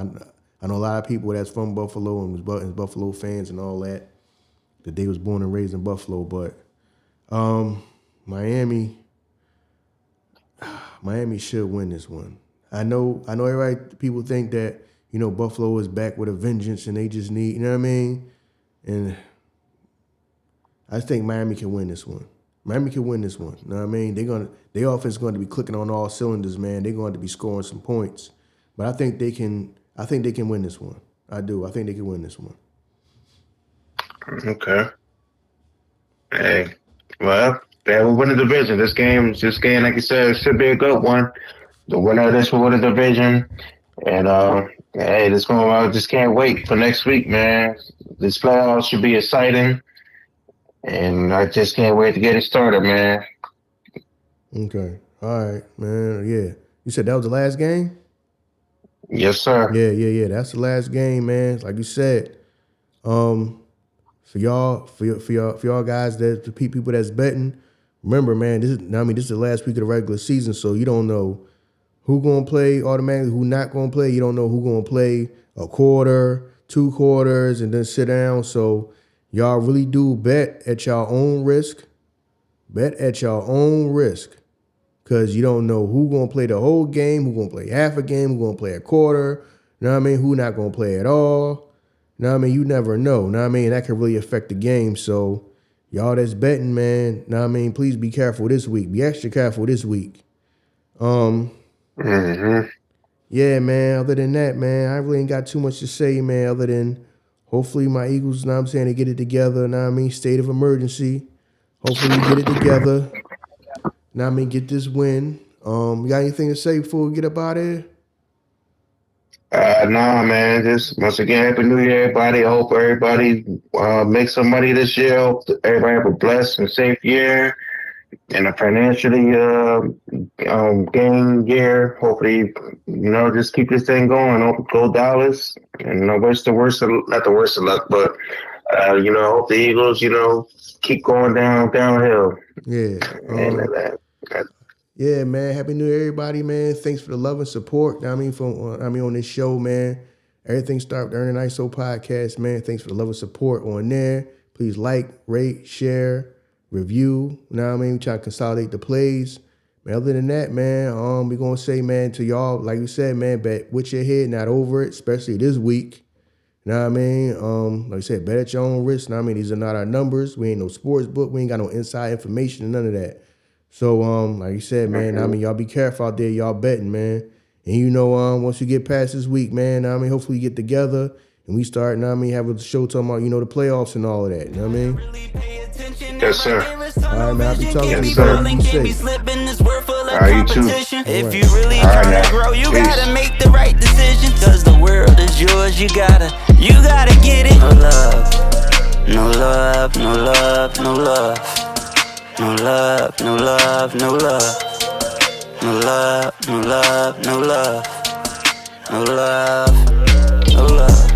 I know a lot of people that's from Buffalo and was Buffalo fans and all that. That they was born and raised in Buffalo, but Miami should win this one. I know everybody, people think that, Buffalo is back with a vengeance and they just need, you know what I mean? And I think Miami can win this one. Miami can win this one. You know what I mean? Their offense is going to be clicking on all cylinders, man. They're going to be scoring some points. But I think they can win this one. I do. I think they can win this one. Okay. Hey, well, they will win the division. This game, like you said, should be a good one. The winner of this will win the division. And hey, this one, I just can't wait for next week, man. This playoffs should be exciting. And I just can't wait to get it started, man. Okay. All right, man. Yeah. You said that was the last game? Yes, sir. Yeah. That's the last game, man. Like you said, for y'all guys, the people that's betting, remember, man, this is the last week of the regular season, so you don't know who gonna play automatically, who not gonna play. You don't know who gonna play a quarter, 2 quarters, and then sit down. So y'all really do bet at your own risk. Bet at your own risk. Because you don't know who gonna play the whole game, who gonna play half a game, who gonna play a quarter, you know what I mean? Who not gonna play at all. You know what I mean? You never know. You know what I mean? That can really affect the game. So y'all that's betting, man, you know what I mean? Please be careful this week. Be extra careful this week. Yeah, man. Other than that, man, I really ain't got too much to say, man, other than hopefully my Eagles, you know what I'm saying, they get it together, you know what I mean? State of emergency. Hopefully we get it together. You know what I mean? Get this win. You got anything to say before we get up out of here? Nah, man. Just once again, Happy New Year, everybody. I hope everybody makes some money this year. Hope everybody have a blessed and safe year and a financially gain year. Hopefully, just keep this thing going. Hope go Dallas, and not the worst of luck, but hope the Eagles, keep going downhill. Yeah. Yeah, man. Happy New Year, everybody, man. Thanks for the love and support. You know what I mean, on this show, man. Everything started with the Earning ISO podcast, man. Thanks for the love and support on there. Please like, rate, share, review. You know what I mean? We try to consolidate the plays. Man, other than that, man, we gonna say, man, to y'all, like you said, man, bet with your head, not over it, especially this week. You know what I mean? Like I said, bet at your own risk. You know what I mean? These are not our numbers. We ain't no sports book. We ain't got no inside information, none of that. So, like you said, man, I mean, y'all be careful out there, y'all betting, man. And once you get past this week, man, I mean, hopefully you get together and we start, have a show talking about, the playoffs and all of that. You know what I mean? Yes, sir. All right, man, I'll be talking to you, sir. Be safe. All right, you too. If you really trying to grow, you gotta make the right decision. Cause the world is yours, you gotta get it. No love, no love, no love. No love, no love, no love. No love, no love, no love. No love, no love.